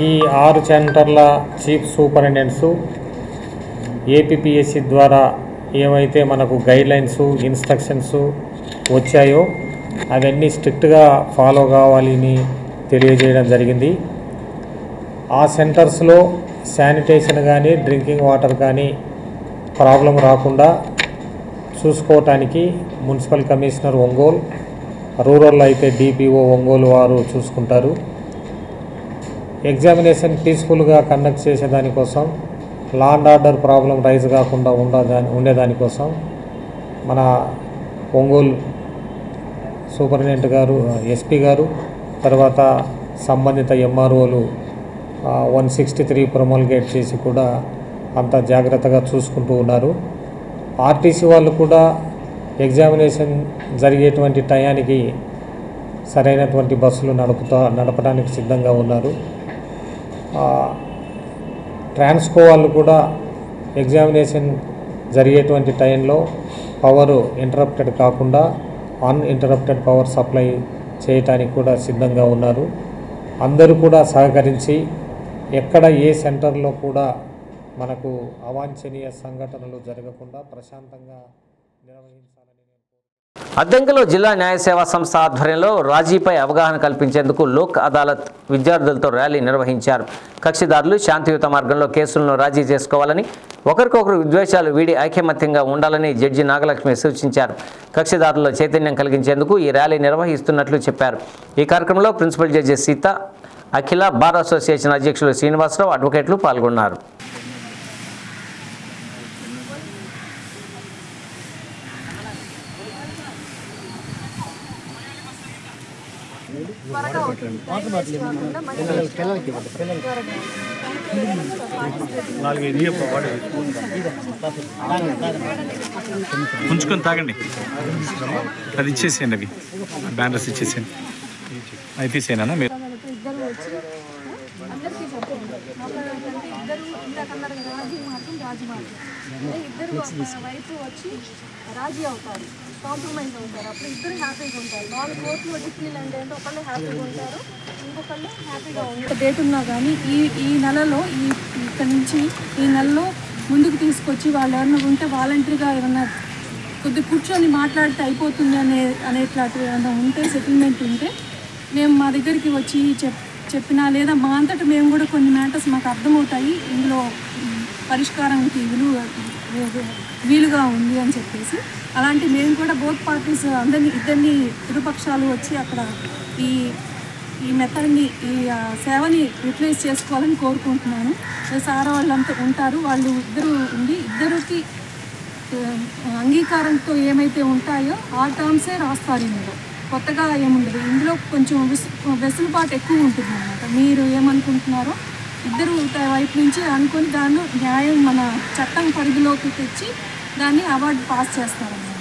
ఈ 6 సెంటర్ల చీఫ్ సూపరింటెండెంట్స్ ఏపీపీఎస్సీ ద్వారా ఏవైతే మనకు గైడ్లైన్స్, ఇన్స్ట్రక్షన్స్ వచ్చాయో అవన్నీ స్ట్రిక్ట్గా ఫాలో కావాలని తెలియజేయడం జరిగింది. ఆ సెంటర్స్లో శానిటేషన్ కానీ, డ్రింకింగ్ వాటర్ కానీ ప్రాబ్లం రాకుండా చూసుకోవటానికి మున్సిపల్ కమిషనర్ ఒంగోలు, రూరల్లో అయితే డిపిఓ ఒంగోలు వారు చూసుకుంటారు. ఎగ్జామినేషన్ పీస్ఫుల్గా కండక్ట్ చేసేదానికోసం, law and order problem rise కాకుండా ఉండేదానికోసం మన ఒంగోలు సూపరింటెండెంట్ గారు, ఎస్పీ గారు, తర్వాత సంబంధిత ఎంఆర్ఓలు 163 ప్రొమల్గేట్ చేసి కూడా అంత జాగ్రత్తగా చూసుకుంటూ ఉన్నారు. ఆర్టీసీ వాళ్ళు కూడా ఎగ్జామినేషన్ జరిగేటువంటి టయానికి సరైనటువంటి బస్సులు నడపడానికి సిద్ధంగా ఉన్నారు. ట్రాన్స్కో వాళ్ళు కూడా ఎగ్జామినేషన్ జరిగేటువంటి టైంలో పవర్ ఇంటరప్టెడ్ కాకుండా అన్ఇంటరప్టెడ్ పవర్ సప్లై చేయటానికి కూడా సిద్ధంగా ఉన్నారు. అందరూ కూడా సహకరించి ఎక్కడ ఏ సెంటర్లో కూడా మనకు అవాంఛనీయ సంఘటనలు జరగకుండా ప్రశాంతంగా నిర్వహించాలని. అద్దంకిలో జిల్లా న్యాయ సేవా సంస్థ ఆధ్వర్యంలో రాజీపై అవగాహన కల్పించేందుకు లోక్ అదాలత్ విద్యార్థులతో ర్యాలీ నిర్వహించారు. కక్షిదారులు శాంతియుత మార్గంలో కేసులను రాజీ చేసుకోవాలని, ఒకరికొకరు విద్వేషాలు వీడి ఐకమత్యంగా ఉండాలని జడ్జి నాగలక్ష్మి సూచించారు. కక్షిదారుల్లో చైతన్యం కలిగించేందుకు ఈ ర్యాలీ నిర్వహిస్తున్నట్లు చెప్పారు. ఈ కార్యక్రమంలో ప్రిన్సిపల్ జడ్జి సీత, అఖిల, బార్ అసోసియేషన్ అధ్యక్షులు శ్రీనివాసరావు, అడ్వకేట్లు పాల్గొన్నారు. త్వరగా అవుతుంది. టైం వేస్ట్ కాకుండా మంచి త్వరగా. ఉంచుకొని తాగండి. అది ఇచ్చేసేయండి, అవి బ్యానర్స్ ఇచ్చేసేయండి. అవి తీసేనా మీరు? ఇద్దరు వచ్చి అందరికీ చెప్పండి. ఇద్దరు ఇందాకన్నారు కదా, రాజీ మార్గం రాజీ మార్గం. ఇద్దరు వైపు వచ్చి రాజీ అవుతారు, కాంప్రమైజ్ అవుతారు. అప్పుడు ఇద్దరు హ్యాపీగా ఉంటారు. 4 కోట్లు డిగ్రీలు అంటే ఒకళ్ళు హ్యాపీగా ఉంటారు, ఇంకొకళ్ళు హ్యాపీగా ఉంటారు. డేట్ ఉన్నా కానీ ఈ నెలలో ఇక్కడ నుంచి ఈ నెలలో ముందుకు తీసుకొచ్చి వాళ్ళు ఏమన్నా ఉంటే వాలంటరీగా ఏమన్నా కొద్దిగా కూర్చొని మాట్లాడితే అయిపోతుంది అనేట్లాంటి ఏమన్నా ఉంటే, సెటిల్మెంట్ ఉంటే మేము మా దగ్గరికి వచ్చి చెప్పినా, లేదా మా అంతటా మేము కూడా కొన్ని మ్యాటర్స్ మాకు అర్థమవుతాయి, ఇందులో పరిష్కారానికి వీలుగా ఉంది అని చెప్పేసి, అలాంటి మేము కూడా బోత్ పార్టీస్ ఇద్దరిని ఇరుపక్షాలు వచ్చి అక్కడ ఈ మెథడ్ని, ఈ సేవని యూటిలైజ్ చేసుకోవాలని కోరుకుంటున్నాను. సార్ వాళ్ళంతా ఉంటారు, వాళ్ళు ఇద్దరు ఉండి ఇద్దరికి అంగీకారంతో ఏమైతే ఉంటాయో ఆ టర్మ్సే రాస్తారు. ఇందులో కొత్తగా ఏముండదు. ఇందులో కొంచెం వెసులుబాటు ఎక్కువ ఉంటుంది అన్నమాట. మీరు ఏమనుకుంటున్నారో ఇద్దరు వైపు నుంచి అనుకుని దాన్ని న్యాయం మన చట్టం పరిధిలోకి తెచ్చి దాన్ని అవార్డు పాస్ చేస్తారన్నమాట.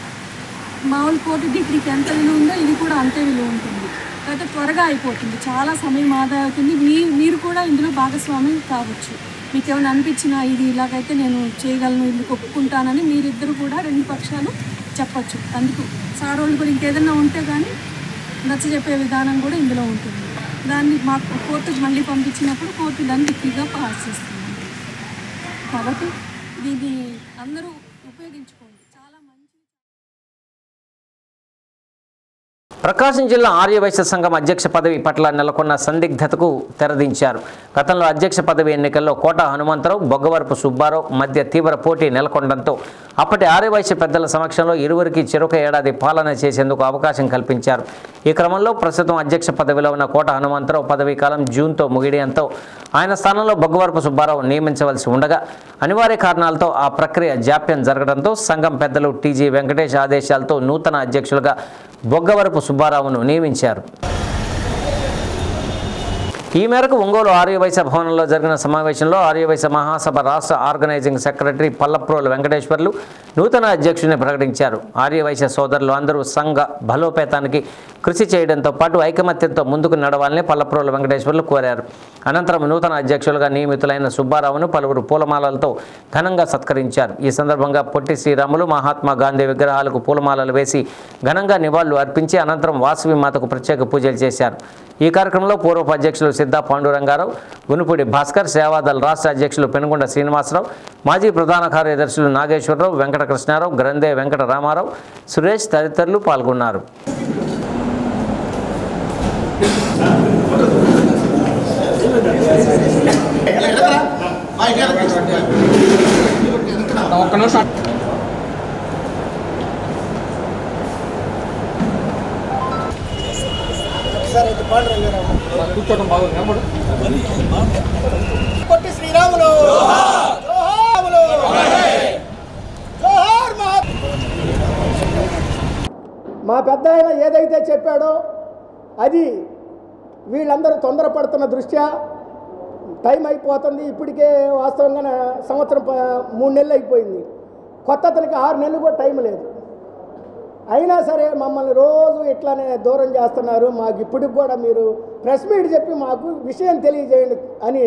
మామూలు కోర్టు డిగ్రీకి ఎంత విలువ ఉందో ఇది కూడా అంతే విలువ ఉంటుంది. అయితే త్వరగా అయిపోతుంది, చాలా సమయం ఆదా అవుతుంది. మీరు కూడా ఇందులో భాగస్వామ్యం కావచ్చు. మీకు ఏమైనా అనిపించినా ఇది ఇలాగైతే నేను చేయగలను, ఇందుకు ఒప్పుకుంటానని మీరిద్దరు కూడా 2 పక్షాలు చెప్పచ్చు. అందుకు సార్ వాళ్ళు కూడా ఇంకేదన్నా ఉంటే కానీ నచ్చజెప్పే విధానం కూడా ఇందులో ఉంటుంది. దాన్ని మాకు కోర్టుకు మళ్ళీ పంపించినప్పుడు కోర్టు దాన్ని డిగ్రీగా పాస్ చేస్తుంది. కాబట్టి దీన్ని అందరూ ఉపయోగించుకోండి. ప్రకాశం జిల్లా ఆర్యవైశ్య సంఘం అధ్యక్ష పదవి పట్ల నెలకొన్న సందిగ్ధతకు తెరదించారు. గతంలో అధ్యక్ష పదవి ఎన్నికల్లో కోట హనుమంతరావు, బొగ్గవరపు సుబ్బారావు మధ్య తీవ్ర పోటీ నెలకొనడంతో అప్పటి ఆర్యవైశ్య పెద్దల సమక్షంలో ఇరువురికి చెరొక ఏడాది పాలన చేసేందుకు అవకాశం కల్పించారు. ఈ క్రమంలో ప్రస్తుతం అధ్యక్ష పదవిలో ఉన్న కోట హనుమంతరావు పదవీ కాలం జూన్తో ముగియడంతో ఆయన స్థానంలో బొగ్గవరపు సుబ్బారావు నియమించవలసి ఉండగా అనివార్య కారణాలతో ఆ ప్రక్రియ జాప్యం జరగడంతో సంఘం పెద్దలు టీజీ వెంకటేష్ ఆదేశాలతో నూతన అధ్యక్షులుగా బొగ్గవరపు సుబ్బారావును నియమించారు. ఈ మేరకు ఒంగోలు ఆర్యవైశ్య భవనంలో జరిగిన సమావేశంలో ఆర్యవైశ్య మహాసభ రాష్ట్ర ఆర్గనైజింగ్ సెక్రటరీ పల్లప్రోలు వెంకటేశ్వర్లు నూతన అధ్యక్షుడిని ప్రకటించారు. ఆర్యవైశ్య సోదరులు అందరూ సంఘ బలోపేతానికి కృషి చేయడంతో పాటు ఐకమత్యంతో ముందుకు నడవాలని పల్లప్రోలు వెంకటేశ్వర్లు కోరారు. అనంతరం నూతన అధ్యక్షులుగా నియమితులైన సుబ్బారావును పలువురు పూలమాలలతో ఘనంగా సత్కరించారు. ఈ సందర్భంగా పొట్టి శ్రీరాములు, మహాత్మా గాంధీ విగ్రహాలకు పూలమాలలు వేసి ఘనంగా నివాళులు అర్పించి అనంతరం వాసవి మాతకు ప్రత్యేక పూజలు చేశారు. ఈ కార్యక్రమంలో పూర్వపు అధ్యక్షులు సిద్ధా పాండురంగారావు, గునుపూడి భాస్కర్, సేవాదళ రాష్ట్ర అధ్యక్షులు పెనుగొండ శ్రీనివాసరావు, మాజీ ప్రధాన కార్యదర్శులు నాగేశ్వరరావు, వెంకట కృష్ణారావు, గ్రంథే వెంకట రామారావు, సురేష్ తదితరులు పాల్గొన్నారు. కూర్చోవడం బాగుంది. పొట్టి శ్రీరాములు మా పెద్ద ఆయన ఏదైతే చెప్పాడో అది వీళ్ళందరూ తొందరపడుతున్న దృష్ట్యా టైం అయిపోతుంది. ఇప్పటికే వాస్తవంగా సంవత్సరం 3 నెలలు అయిపోయింది. కొత్త అతనికి 6 నెలలు కూడా టైం లేదు. అయినా సరే మమ్మల్ని రోజు ఇట్లానే దూరం చేస్తున్నారు. మాకు ఇప్పటికి కూడా మీరు ప్రెస్ మీట్ చెప్పి మాకు విషయం తెలియజేయండి అని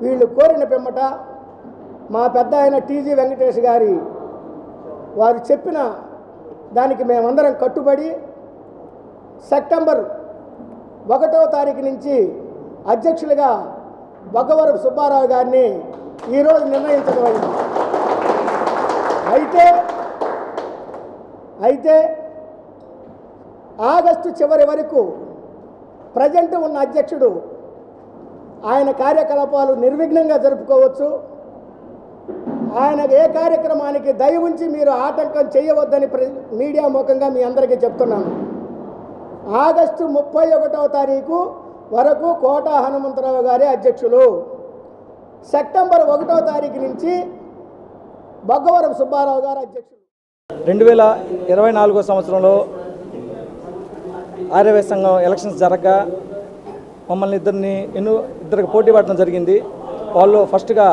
వీళ్ళు కోరిన పిమ్మట మా పెద్ద ఆయన టీజీ వెంకటేష్ గారి వారు చెప్పిన దానికి మేమందరం కట్టుబడి సెప్టెంబర్ 1వ తారీఖు నుంచి అధ్యక్షులుగా బొగ్గవరపు సుబ్బారావు గారిని ఈరోజు నిర్ణయించగలిగింది. అయితే ఆగస్టు చివరి వరకు ప్రజెంట్ ఉన్న అధ్యక్షుడు ఆయన కార్యకలాపాలు నిర్విఘ్నంగా జరుపుకోవచ్చు. ఆయన ఏ కార్యక్రమానికి దయ ఉంచి మీరు ఆటంకం చేయవద్దని మీడియా ముఖంగా మీ అందరికీ చెప్తున్నాను. ఆగస్టు 31వ తారీఖు వరకు కోట హనుమంతరావు గారే అధ్యక్షులు. సెప్టెంబర్ 1వ తారీఖు నుంచి బొగ్గవరపు సుబ్బారావు గారు అధ్యక్షులు. 2024 సంవత్సరంలో ఆర్యవైశ్య సంఘం ఎలక్షన్స్ జరగగా మమ్మల్ని ఇద్దరికి పోటీ పడడం జరిగింది. వాళ్ళు ఫస్ట్గా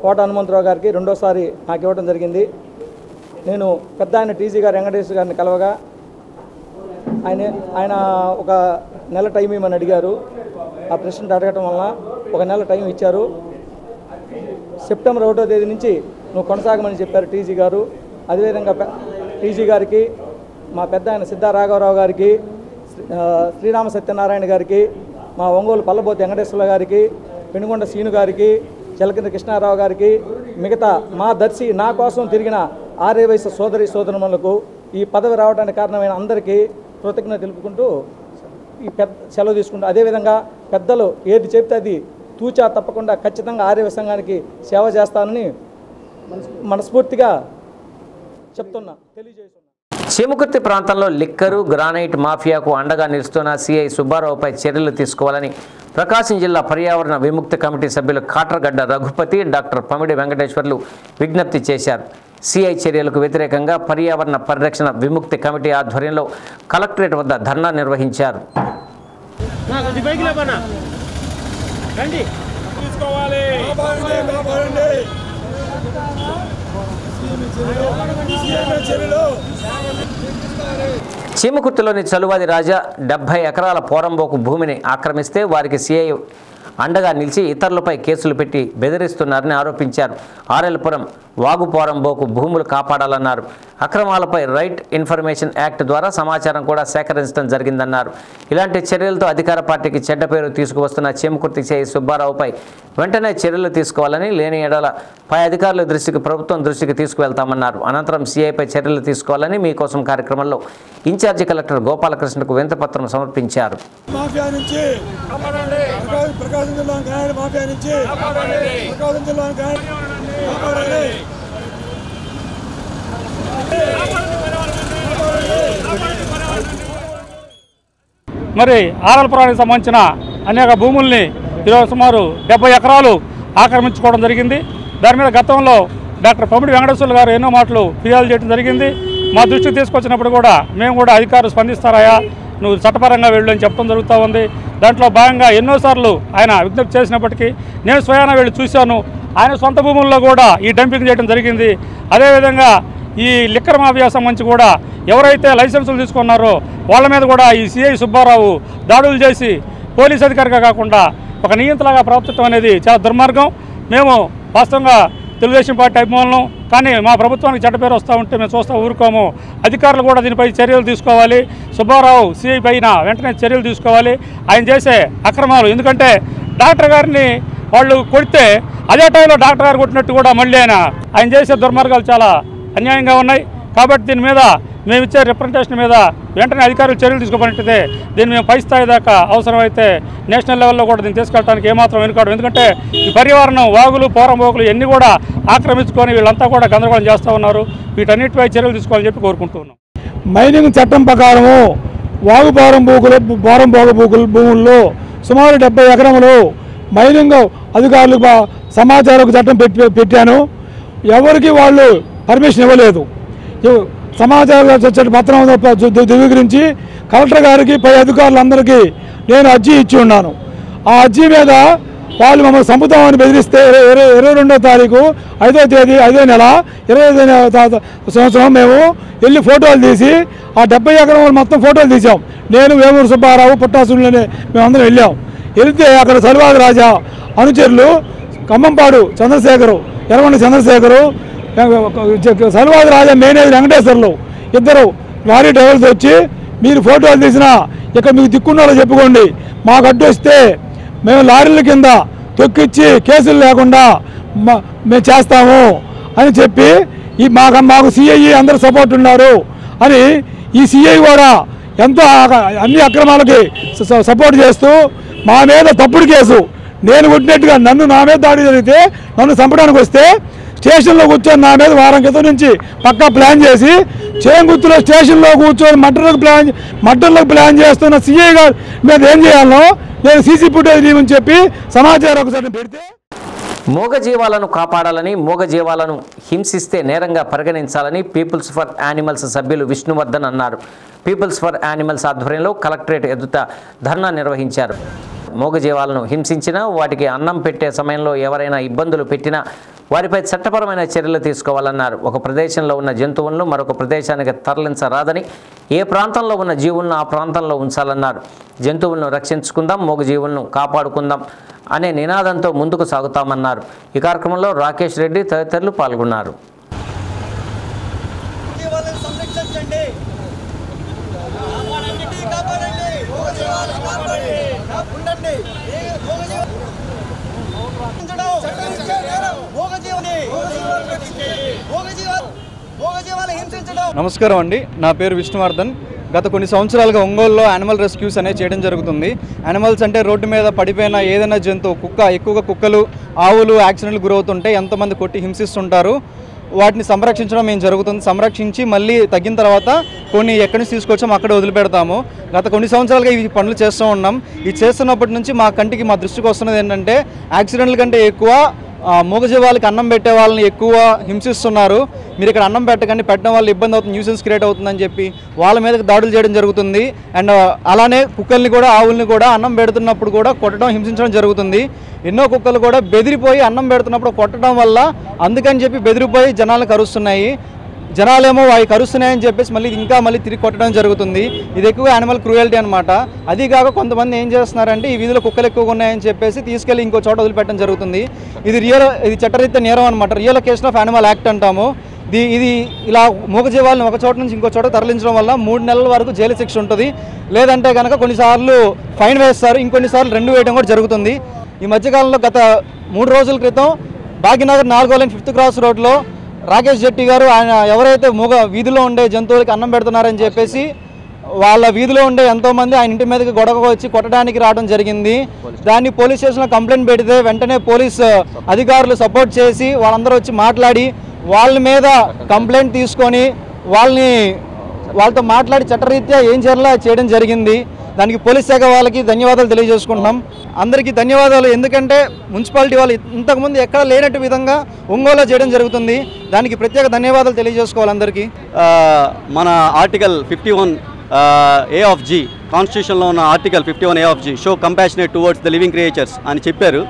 కోట హనుమంతరావు గారికి, రెండోసారి నాకు ఇవ్వడం జరిగింది. నేను పెద్ద ఆయన టీజీ గారు వెంకటేశ్వర గారిని కలవగా ఆయన ఒక నెల టైం ఇవ్వమని అడిగారు. ఆ ప్రెసిడెంట్ అడగటం వలన ఒక నెల టైం ఇచ్చారు. సెప్టెంబర్ 1వ తేదీ నుంచి నువ్వు కొనసాగమని చెప్పారు టీజీ గారు. అదేవిధంగా టీజీ గారికి, మా పెద్ద ఆయన సిద్ధా రాఘవరావు గారికి, శ్రీరామ సత్యనారాయణ గారికి, మా ఒంగోలు పల్లబోతి వెంకటేశ్వర గారికి, పెనుగొండ సీను గారికి, చలకింద్ర కృష్ణారావు గారికి, మిగతా మా దర్శి నా కోసం తిరిగిన ఆర్యవైశ్య సోదరి సోదరులకు ఈ పదవి రావడానికి కారణమైన అందరికీ కృతజ్ఞత తెలుపుకుంటూ ఈ సెలవు తీసుకుంటూ, అదేవిధంగా పెద్దలు ఏది చెప్తే అది తూచా తప్పకుండా ఖచ్చితంగా ఆర్యవైశ్య సంఘానికి సేవ చేస్తానని మనస్ఫూర్తిగా చెప్తున్నా, తెలియజేస్తున్నా. చీమకుర్తి ప్రాంతంలో లిక్కరు, గ్రానైట్ మాఫియాకు అండగా నిలుస్తున్న సిఐ సుబ్బారావుపై చర్యలు తీసుకోవాలని ప్రకాశం జిల్లా పర్యావరణ విముక్తి కమిటీ సభ్యులు కాట్రగడ్డ రఘుపతి, డాక్టర్ పమిడి వెంకటేశ్వర్లు విజ్ఞప్తి చేశారు. సిఐ చర్యలకు వ్యతిరేకంగా పర్యావరణ పరిరక్షణ విముక్తి కమిటీ ఆధ్వర్యంలో కలెక్టరేట్ వద్ద ధర్నా నిర్వహించారు. చీమకుర్తిలోని చలువాది రాజా 70 ఎకరాల పోరంబోకు భూమిని ఆక్రమిస్తే వారికి సిఐ అండగా నిలిచి ఇతరులపై కేసులు పెట్టి బెదిరిస్తున్నారని ఆరోపించారు. ఆర్ఎల్పురం వాగు పోరంబోకు భూములు కాపాడాలన్నారు. అక్రమాలపై రైట్ ఇన్ఫర్మేషన్ యాక్ట్ ద్వారా సమాచారం కూడా సేకరించడం జరిగిందన్నారు. ఇలాంటి చర్యలతో అధికార పార్టీకి చెడ్డ పేరు తీసుకువస్తున్న చీమకుర్తి సిఐ సుబ్బారావుపై వెంటనే చర్యలు తీసుకోవాలని, లేని ఎడల పై అధికారుల దృష్టికి ప్రభుత్వం దృష్టికి తీసుకువెళ్తామన్నారు. అనంతరం సిఐపై చర్యలు తీసుకోవాలని మీకోసం కార్యక్రమంలో ఇన్ఛార్జి కలెక్టర్ గోపాలకృష్ణకు వినతిపత్రం సమర్పించారు. మరి ఆర్ఎల్పురానికి సంబంధించిన అనేక భూముల్ని ఈరోజు సుమారు 70 ఎకరాలు ఆక్రమించుకోవడం జరిగింది. దాని మీద గతంలో డాక్టర్ పమిడి వెంకటేశ్వర్లు గారు ఎన్నో మాటలు ఫిర్యాదు చేయడం జరిగింది. మా దృష్టికి తీసుకొచ్చినప్పుడు కూడా మేము కూడా అధికారులు స్పందిస్తారాయా, నువ్వు చట్టపరంగా వెళ్ళు అని చెప్పడం జరుగుతూ ఉంది. దాంట్లో భాగంగా ఎన్నోసార్లు ఆయన విజ్ఞప్తి చేసినప్పటికీ నేను స్వయాన వెళ్ళి చూశాను. ఆయన సొంత భూముల్లో కూడా ఈ డంపింగ్ చేయడం జరిగింది. అదేవిధంగా ఈ లిక్కర్ మాఫియా సంబంధించి కూడా ఎవరైతే లైసెన్సులు తీసుకున్నారో వాళ్ళ మీద కూడా ఈ సిఐ సుబ్బారావు దాడులు చేసి పోలీస్ అధికారిగా కాకుండా ఒక నియంత్రణగా ప్రవర్తించడం అనేది చాలా దుర్మార్గం. మేము వాస్తవంగా తెలుగుదేశం పార్టీ అభిమానులు, కానీ మా ప్రభుత్వానికి చెడ్డ పేరు వస్తూ ఉంటే మేము చూస్తూ ఊరుకోము. అధికారులు కూడా దీనిపై చర్యలు తీసుకోవాలి. సుబ్బారావు సిఐ పైన వెంటనే చర్యలు తీసుకోవాలి. ఆయన చేసే అక్రమాలు, ఎందుకంటే డాక్టర్ గారిని వాళ్ళు కొడితే అదే టైంలో డాక్టర్ గారు కొట్టినట్టు కూడా మళ్ళీ ఆయన చేసే దుర్మార్గాలు చాలా అన్యాయంగా ఉన్నాయి. కాబట్టి దీని మీద మేము ఇచ్చే రిప్రజెంటేషన్ మీద వెంటనే అధికారులు చర్యలు తీసుకోబట్టితే దీన్ని మేము పై స్థాయి దాకా అవసరమైతే నేషనల్ లెవెల్లో కూడా దీన్ని తీసుకెళ్ళడానికి ఏమాత్రం వెనుకాడు. ఎందుకంటే ఈ పర్యావరణం, వాగులు, పోరంబోకులు ఇవన్నీ కూడా ఆక్రమించుకొని వీళ్ళంతా కూడా గందరగోళం చేస్తూ ఉన్నారు. వీటన్నిటిపై చర్యలు తీసుకోవాలని చెప్పి కోరుకుంటూ ఉన్నాం. మైనింగ్ చట్టం ప్రకారము వాగు పోరంబోకు భూముల్లో సుమారు 70 ఎకరములు మైనింగ్ అధికారులు సమాచారం చట్టం పెట్టాను. ఎవరికి వాళ్ళు పర్మిషన్ ఇవ్వలేదు. సమాచార పత్రం ధృవీకరించి కలెక్టర్ గారికి, పై అధికారులందరికీ నేను అర్జీ ఇచ్చి ఉన్నాను. ఆ అర్జీ మీద వాళ్ళు మమ్మల్ని చంపుతామని బెదిరిస్తే 22వ తారీఖు 5వ తేదీ 5వ నెల 25వ సంవత్సరం మేము వెళ్ళి ఫోటోలు తీసి ఆ 70 ఎకరం మొత్తం ఫోటోలు తీసాం. నేను, వేమూరు సుబ్బారావు, పుట్టాసులని మేమందరం వెళ్తే అక్కడ సల్వాది రాజా అనుచరులు ఖమ్మంపాడు చంద్రశేఖరు, ఎర్రగొండ చంద్రశేఖరు, సల్వాది రాజా మేనేజర్ వెంకటేశ్వర్లు ఇద్దరు లారీ డ్రైవర్స్ వచ్చి మీరు ఫోటోలు తీసినా ఇక మీకు దిక్కున్నారో చెప్పుకోండి, మాకు అడ్డు వస్తే మేము లారీల కింద తొక్కిచ్చి కేసులు లేకుండా మేము చేస్తాము అని చెప్పి మాకు సిఐ అందరూ సపోర్ట్ ఉన్నారు అని ఈ సిఐ కూడా ఎంతో అన్ని అక్రమాలకి సపోర్ట్ చేస్తూ మా మీద తప్పుడు కేసు, నేను కొట్టినట్టుగా నా మీద దాడి జరిగితే నన్ను చంపడానికి వస్తే స్టేషన్లో కూర్చొని నా మీద వారం క్రితం నుంచి పక్కా ప్లాన్ చేసి చేంగుర్తిలో స్టేషన్లో కూర్చొని మర్డర్లకు ప్లాన్ చేస్తున్న సిఐ గారు మీద ఏం చేయాలో నేను సీసీ ఫుటేజ్ ఇవ్వని చెప్పి సమాచారం ఒకసారి పెడితే మూగజీవాలను కాపాడాలని, మూగజీవాలను హింసిస్తే నేరంగా పరిగణించాలని పీపుల్స్ ఫర్ యానిమల్స్ సభ్యులు విష్ణువర్ధన్ అన్నారు. పీపుల్స్ ఫర్ యానిమల్స్ ఆధ్వర్యంలో కలెక్టరేట్ ఎదుట ధర్నా నిర్వహించారు. మూగజీవాలను హింసించినా, వాటికి అన్నం పెట్టే సమయంలో ఎవరైనా ఇబ్బందులు పెట్టినా వారిపై చట్టపరమైన చర్యలు తీసుకోవాలన్నారు. ఒక ప్రదేశంలో ఉన్న జంతువులను మరొక ప్రదేశానికి తరలించరాదని, ఏ ప్రాంతంలో ఉన్న జీవులను ఆ ప్రాంతంలో ఉంచాలన్నారు. జంతువులను రక్షించుకుందాం, మూగజీవులను కాపాడుకుందాం అనే నినాదంతో ముందుకు సాగుతామన్నారు. ఈ కార్యక్రమంలో రాకేష్ రెడ్డి తదితరులు పాల్గొన్నారు. నమస్కారం అండి, నా పేరు విష్ణువర్ధన్. గత కొన్ని సంవత్సరాలుగా ఒంగోలులో యానిమల్ రెస్క్యూస్ అనేది చేయడం జరుగుతుంది. యానిమల్స్ అంటే రోడ్డు మీద పడిపోయిన ఏదైనా జంతువు, ఎక్కువగా కుక్కలు, ఆవులు యాక్సిడెంట్లు గురవుతుంటే ఎంతమంది కొట్టి హింసిస్తుంటారు. వాటిని సంరక్షించడం మేము జరుగుతుంది. సంరక్షించి మళ్ళీ తగ్గిన తర్వాత కొన్ని ఎక్కడి నుంచి తీసుకొచ్చాము అక్కడ వదిలిపెడతాము. గత కొన్ని సంవత్సరాలుగా ఈ పనులు చేస్తూ ఉన్నాం. ఇది చేస్తున్నప్పటి నుంచి మా దృష్టికి వస్తున్నది ఏంటంటే, యాక్సిడెంట్ల కంటే ఎక్కువ మూగజీవాళ్ళకి అన్నం పెట్టే వాళ్ళని ఎక్కువ హింసిస్తున్నారు. మీరు ఇక్కడ అన్నం పెట్టకండి, పెట్టడం వల్ల ఇబ్బంది అవుతుంది, న్యూసెన్స్ క్రియేట్ అవుతుందని చెప్పి వాళ్ళ మీదకి దాడులు చేయడం జరుగుతుంది. అండ్ అలానే కుక్కల్ని కూడా, ఆవుల్ని కూడా అన్నం పెడుతున్నప్పుడు కూడా కొట్టడం, హింసించడం జరుగుతుంది. ఎన్నో కుక్కలు కూడా బెదిరిపోయి అన్నం పెడుతున్నప్పుడు కొట్టడం వల్ల అందుకని చెప్పి బెదిరిపోయి జనాలను కరుస్తున్నాయి. జనాలేమో అవి కరుస్తున్నాయని చెప్పేసి మళ్ళీ తిరిగి కొట్టడం జరుగుతుంది. ఇది ఎక్కువ యానిమల్ క్రూయల్టీ అనమాట. అది కాక కొంతమంది ఏం చేస్తున్నారంటే, ఈ వీధిలో కుక్కలు ఎక్కువగా ఉన్నాయని చెప్పేసి తీసుకెళ్లి ఇంకో చోట వదిలిపెట్టడం జరుగుతుంది. ఇది చట్టరీత్యా నేరం అనమాట. రియలొకేషన్ ఆఫ్ యానిమల్ యాక్ట్ అంటాము. ఇది ఇలా మూగజీవాలను ఒక చోట నుంచి ఇంకో చోట తరలించడం వల్ల 3 నెలల వరకు జైలు శిక్ష ఉంటుంది. లేదంటే కనుక కొన్నిసార్లు ఫైన్ వేస్తారు, ఇంకొన్నిసార్లు 2 వేయడం కూడా జరుగుతుంది. ఈ మధ్యకాలంలో గత 3 రోజుల క్రితం భాగ్యనగర్ 4వ లైన్ 5th క్రాస్ రోడ్లో రాకేష్ జెట్టి గారు, ఆయన ఎవరైతే వీధిలో ఉండే జంతువులకి అన్నం పెడుతున్నారని చెప్పేసి వాళ్ళ వీధిలో ఉండే ఎంతోమంది ఆయన ఇంటి మీదకి గొడవకు వచ్చి కొట్టడానికి రావడం జరిగింది. దాన్ని పోలీస్ స్టేషన్లో కంప్లైంట్ పెడితే వెంటనే పోలీస్ అధికారులు సపోర్ట్ చేసి వాళ్ళందరూ వచ్చి మాట్లాడి వాళ్ళ మీద కంప్లైంట్ తీసుకొని వాళ్ళతో మాట్లాడి చట్టరీత్యా ఏం చేయాలో చేయడం జరిగింది. దానికి పోలీస్ శాఖ వాళ్ళకి ధన్యవాదాలు తెలియజేసుకుంటున్నాం. అందరికీ ధన్యవాదాలు. ఎందుకంటే మున్సిపాలిటీ వాళ్ళు ఇంతకుముందు ఎక్కడ లేనట్టు విధంగా ఒంగోలులో చేయడం జరుగుతుంది. దానికి ప్రత్యేక ధన్యవాదాలు తెలియజేసుకోవాలి అందరికీ. మన ఆర్టికల్ 51A of G, కాన్స్టిట్యూషన్లో ఉన్న article 51A of G, show compassionate towards the living creatures అని చెప్పారు.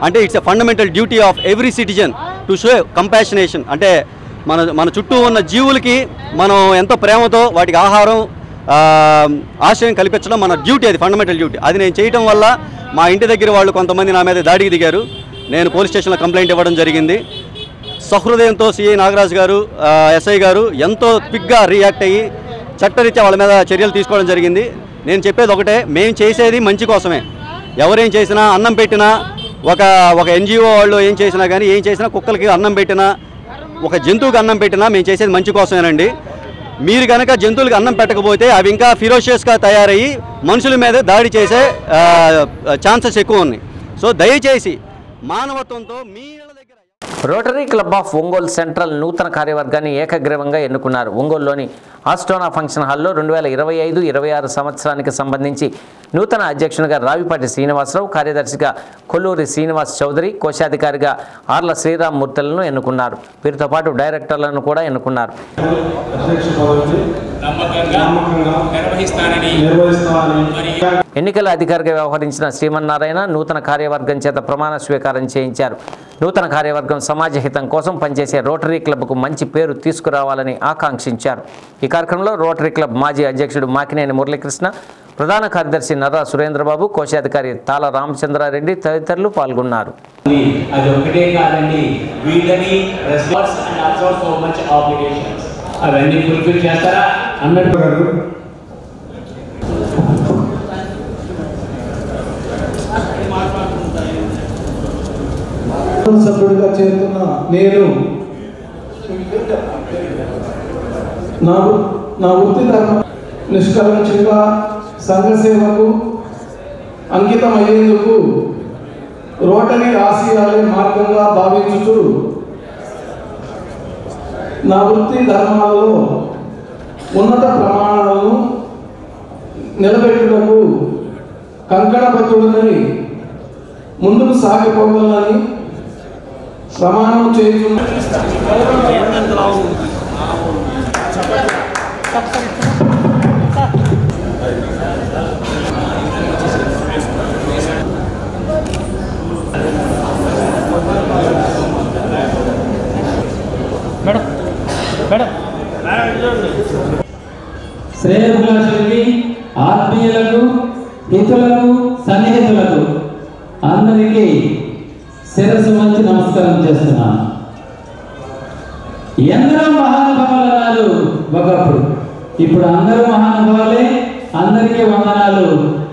అంటే it's a fundamental duty of every citizen to show compassion. అంటే మన చుట్టూ ఉన్న జీవులకి మనం ఎంతో ప్రేమతో వాటికి ఆహారం, ఆశ్రయం కల్పించడం మన డ్యూటీ. అది ఫండమెంటల్ డ్యూటీ. అది నేను చేయడం వల్ల మా ఇంటి దగ్గర వాళ్ళు కొంతమంది నా మీద దాడికి దిగారు. నేను పోలీస్ స్టేషన్లో కంప్లైంట్ ఇవ్వడం జరిగింది. సహృదయంతో సిఐ నాగరాజు గారు, ఎస్ఐ గారు ఎంతో క్విక్గా రియాక్ట్ అయ్యి చట్టరీత్యా వాళ్ళ మీద చర్యలు తీసుకోవడం జరిగింది. నేను చెప్పేది ఒకటే, మేము చేసేది మంచి కోసమే. ఎవరేం చేసినా, అన్నం పెట్టినా, ఒక ఎన్జిఓ వాళ్ళు ఏం చేసినా కానీ, ఏం చేసినా, కుక్కలకి అన్నం పెట్టినా, ఒక జంతువుకి అన్నం పెట్టినా మేము చేసేది మంచి కోసమేనండి. మీరు కనుక జంతువులకు అన్నం పెట్టకపోతే అవి ఇంకా ఫిరోషియస్గా తయారయ్యి మనుషుల మీద దాడి చేసే ఛాన్సెస్ ఎక్కువ ఉన్నాయి. సో దయచేసి మానవత్వంతో మీ rotary club of Ongole central నూతన కార్యవర్గాన్ని ఏకగ్రీవంగా ఎన్నుకున్నారు. ఒంగోలులోని ఆస్టోనా ఫంక్షన్ హాల్లో 2025-26 సంవత్సరానికి సంబంధించి నూతన అధ్యక్షునిగా రావిపాటి శ్రీనివాసరావు, కార్యదర్శిగా కొల్లూరి శ్రీనివాస్ చౌదరి, కోశాధికారిగా ఆర్ల శ్రీరామ్మూర్తులను ఎన్నుకున్నారు. వీరితో పాటు డైరెక్టర్లను కూడా ఎన్నుకున్నారు. ఎన్నికల అధికారిగా వ్యవహరించిన శ్రీమన్నారాయణ నూతన కార్యవర్గం చేత ప్రమాణ స్వీకారం చేయించారు. నూతన కార్యవర్గం సమాజ హితం కోసం పనిచేసే రోటరీ క్లబ్కు మంచి పేరు తీసుకురావాలని ఆకాంక్షించారు. ఈ కార్యక్రమంలో రోటరీ క్లబ్ మాజీ అధ్యక్షుడు మాకినేని మురళీకృష్ణ, ప్రధాన కార్యదర్శి నర్రా సురేంద్రబాబు, కోశాధికారి తాళ రామచంద్రారెడ్డి తదితరులు పాల్గొన్నారు. అది ఒకటే కాదండి, వీళ్ళని response and also so much obligations అవన్నీ ఫుల్ఫిల్ చేస్తారా అన్నట్టు సభ్యుడిగా చేరుతున్న నేను నా వృత్తి ధర్మం నిష్కలంకంగా సంఘ సేవకు అంకితం అయ్యేందుకు రోటరీ ఆశయాలే మార్గంగా భావించుతూ నా వృత్తి ధర్మాలలో ఉన్నత ప్రమాణాలను నిలబెట్టుటకు కంకణబద్ధుడనై ముందుకు సాగిపోవాలని సమానం చేస్తున్న శ్రేయోభిలాషులకి, ఆత్మీయులకు, హితులకు, సన్నిహితులకు అందరికీ శిరస్సు వంచి నమస్కారం చేస్తున్నాను. ఎందరో మహానుభావులు అన్నారు ఒకప్పుడు, ఇప్పుడు అందరూ మహానుభావులే. అందరికీ వందనాలు,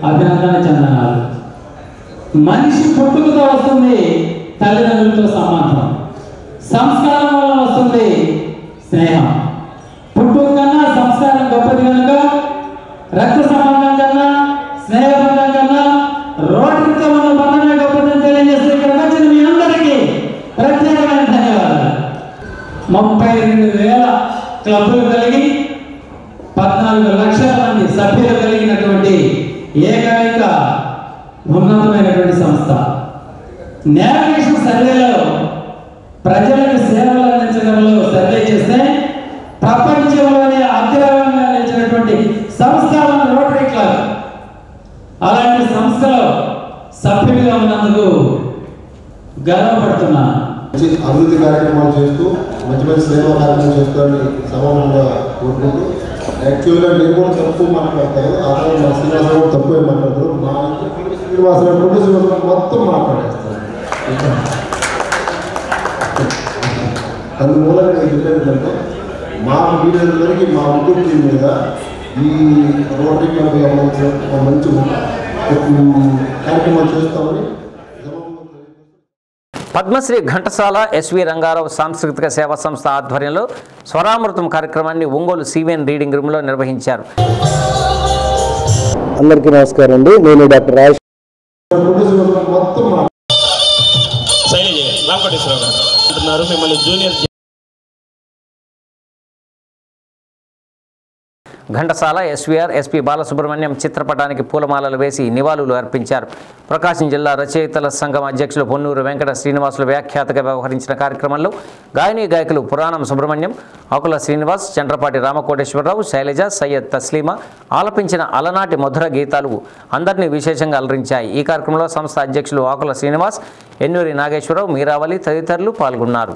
అభినందన చందనాలు. మనిషి పుట్టుకతో వస్తుంది తల్లిదండ్రులతో సంబంధం, సంస్కారం వల్ల వస్తుంది స్నేహం. పుట్టుక కన్నా సంస్కారం గొప్పది కనుక రక్త సంబంధం కన్నా, స్నేహబంధం కన్నా రోడ్డుతో ఉన్న బంధమే గొప్పదని తెలియజేస్తే ఇక్కడికి వచ్చిన మీ అందరికీ ప్రత్యేకమైన ధన్యవాదాలు. 32,000 క్లబ్లు కలిగి 14 లక్షల మంది సభ్యులు కలిగినటువంటి ఏకైక ఉన్నతమైనటువంటి సంస్థ. నేవిగేషన్ సర్వేలో ప్రజలకు సేవలు అందించడంలో సర్వే చేస్తే ప్రపంచంలోనే అగ్రవంగా నిలిచినటువంటి సంస్థ మన రోటరీ క్లబ్. అలాంటి సంస్థలో సభ్యుడిగా ఉన్నందుకు గర్వపడుతున్నాను. అభివృద్ధి కార్యక్రమాలు చేస్తూ మంచి మంచి సేవా కార్యక్రమాలు చేస్తారని సమానంగా కోరుకుంటూ, యాక్చువల్గా నేను కూడా తక్కువ మాట్లాడతాను, అతను మా శ్రీనివాసరావు కూడా తక్కువే మాట్లాడతారు. మా శ్రీనివాసరావు శ్రీనివాసరావు మొత్తం మాట్లాడేస్తాను. అందుమూలంగా నేను చెప్పేంటంటే మా వీళ్ళందరికీ మా ఉద్యోగి మీద ఈ రోటరీ క్లబ్ సంబంధించిన మంచి కార్యక్రమాలు చేస్తామని. పద్మశ్రీ ఘంటసాల ఎస్వి రంగారావు సాంస్కృతిక సేవా సంస్థ ఆధ్వర్యంలో స్వరామృతం కార్యక్రమాన్ని ఒంగోలు సివిఎన్ రీడింగ్ రూమ్లో నిర్వహించారు. అందరికీ నమస్కారం అండి. నేను డాక్టర్ రాజ్. మిమ్మల్ని junior Ghantasala SVR SP Balasubrahmanyam చిత్రపటానికి పూలమాలలు వేసి నివాళులు అర్పించారు. ప్రకాశం జిల్లా రచయితల సంఘం అధ్యక్షులు పొన్నూరు వెంకట శ్రీనివాసులు వ్యాఖ్యాతగా వ్యవహరించిన కార్యక్రమంలో గాయనీ గాయకులు పురాణం సుబ్రహ్మణ్యం, ఆకుల శ్రీనివాస్, చంద్రపాటి రామకోటేశ్వరరావు, శైలజ, సయ్యద్ తస్లీమా ఆలపించిన అలనాటి మధుర గీతాలు అందరినీ విశేషంగా అలరించాయి. ఈ కార్యక్రమంలో సంస్థ అధ్యక్షులు ఆకుల శ్రీనివాస్, ఎన్నూరి నాగేశ్వరరావు, మీరావళి తదితరులు పాల్గొన్నారు.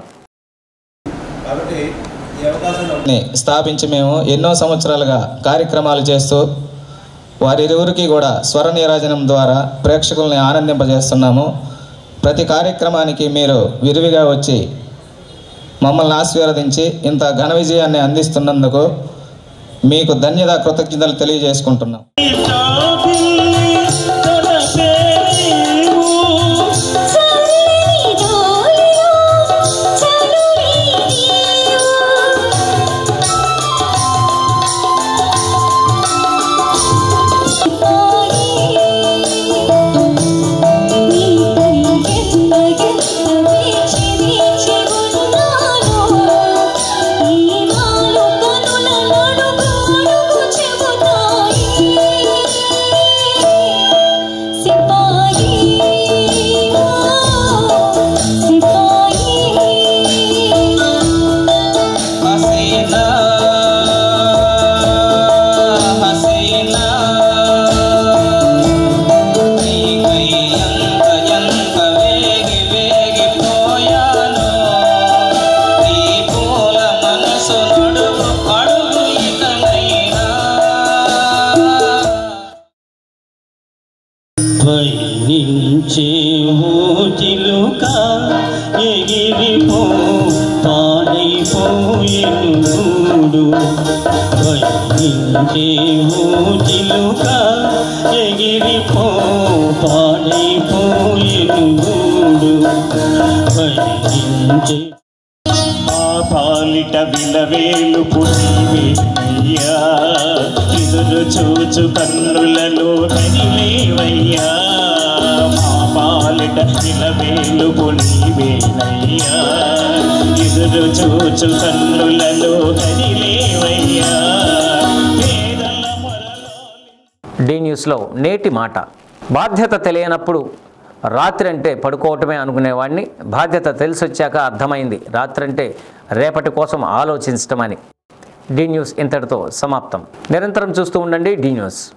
స్థాపించి మేము ఎన్నో సంవత్సరాలుగా కార్యక్రమాలు చేస్తూ వారిరువురికి కూడా స్వర నీరాజనం ద్వారా ప్రేక్షకుల్ని ఆనందింపజేస్తున్నాము. ప్రతి కార్యక్రమానికి మీరు విరివిగా వచ్చి మమ్మల్ని ఆశీర్వదించి ఇంత ఘన విజయాన్ని అందిస్తున్నందుకు మీకు కృతజ్ఞతలు తెలియజేసుకుంటున్నాం. పాలిట విలవేలు పుట్టివయ్యా, ఎదురు చూచు కన్నులలో కనిలేవయ్యా. మా పాలిట విలవేలు పుట్టివేనయ్యా, ఎదురు చూచు కన్నులలో కనిలేవయ్యా. డి న్యూస్లో నేటి మాట. బాధ్యత తెలియనప్పుడు రాత్రి అంటే పడుకోవటమే అనుకునేవాడిని, బాధ్యత తెలిసొచ్చాక అర్థమైంది రాత్రంటే రేపటి కోసం ఆలోచించటమని. డి న్యూస్ ఇంతటితో సమాప్తం. నిరంతరం చూస్తూ ఉండండి డి న్యూస్.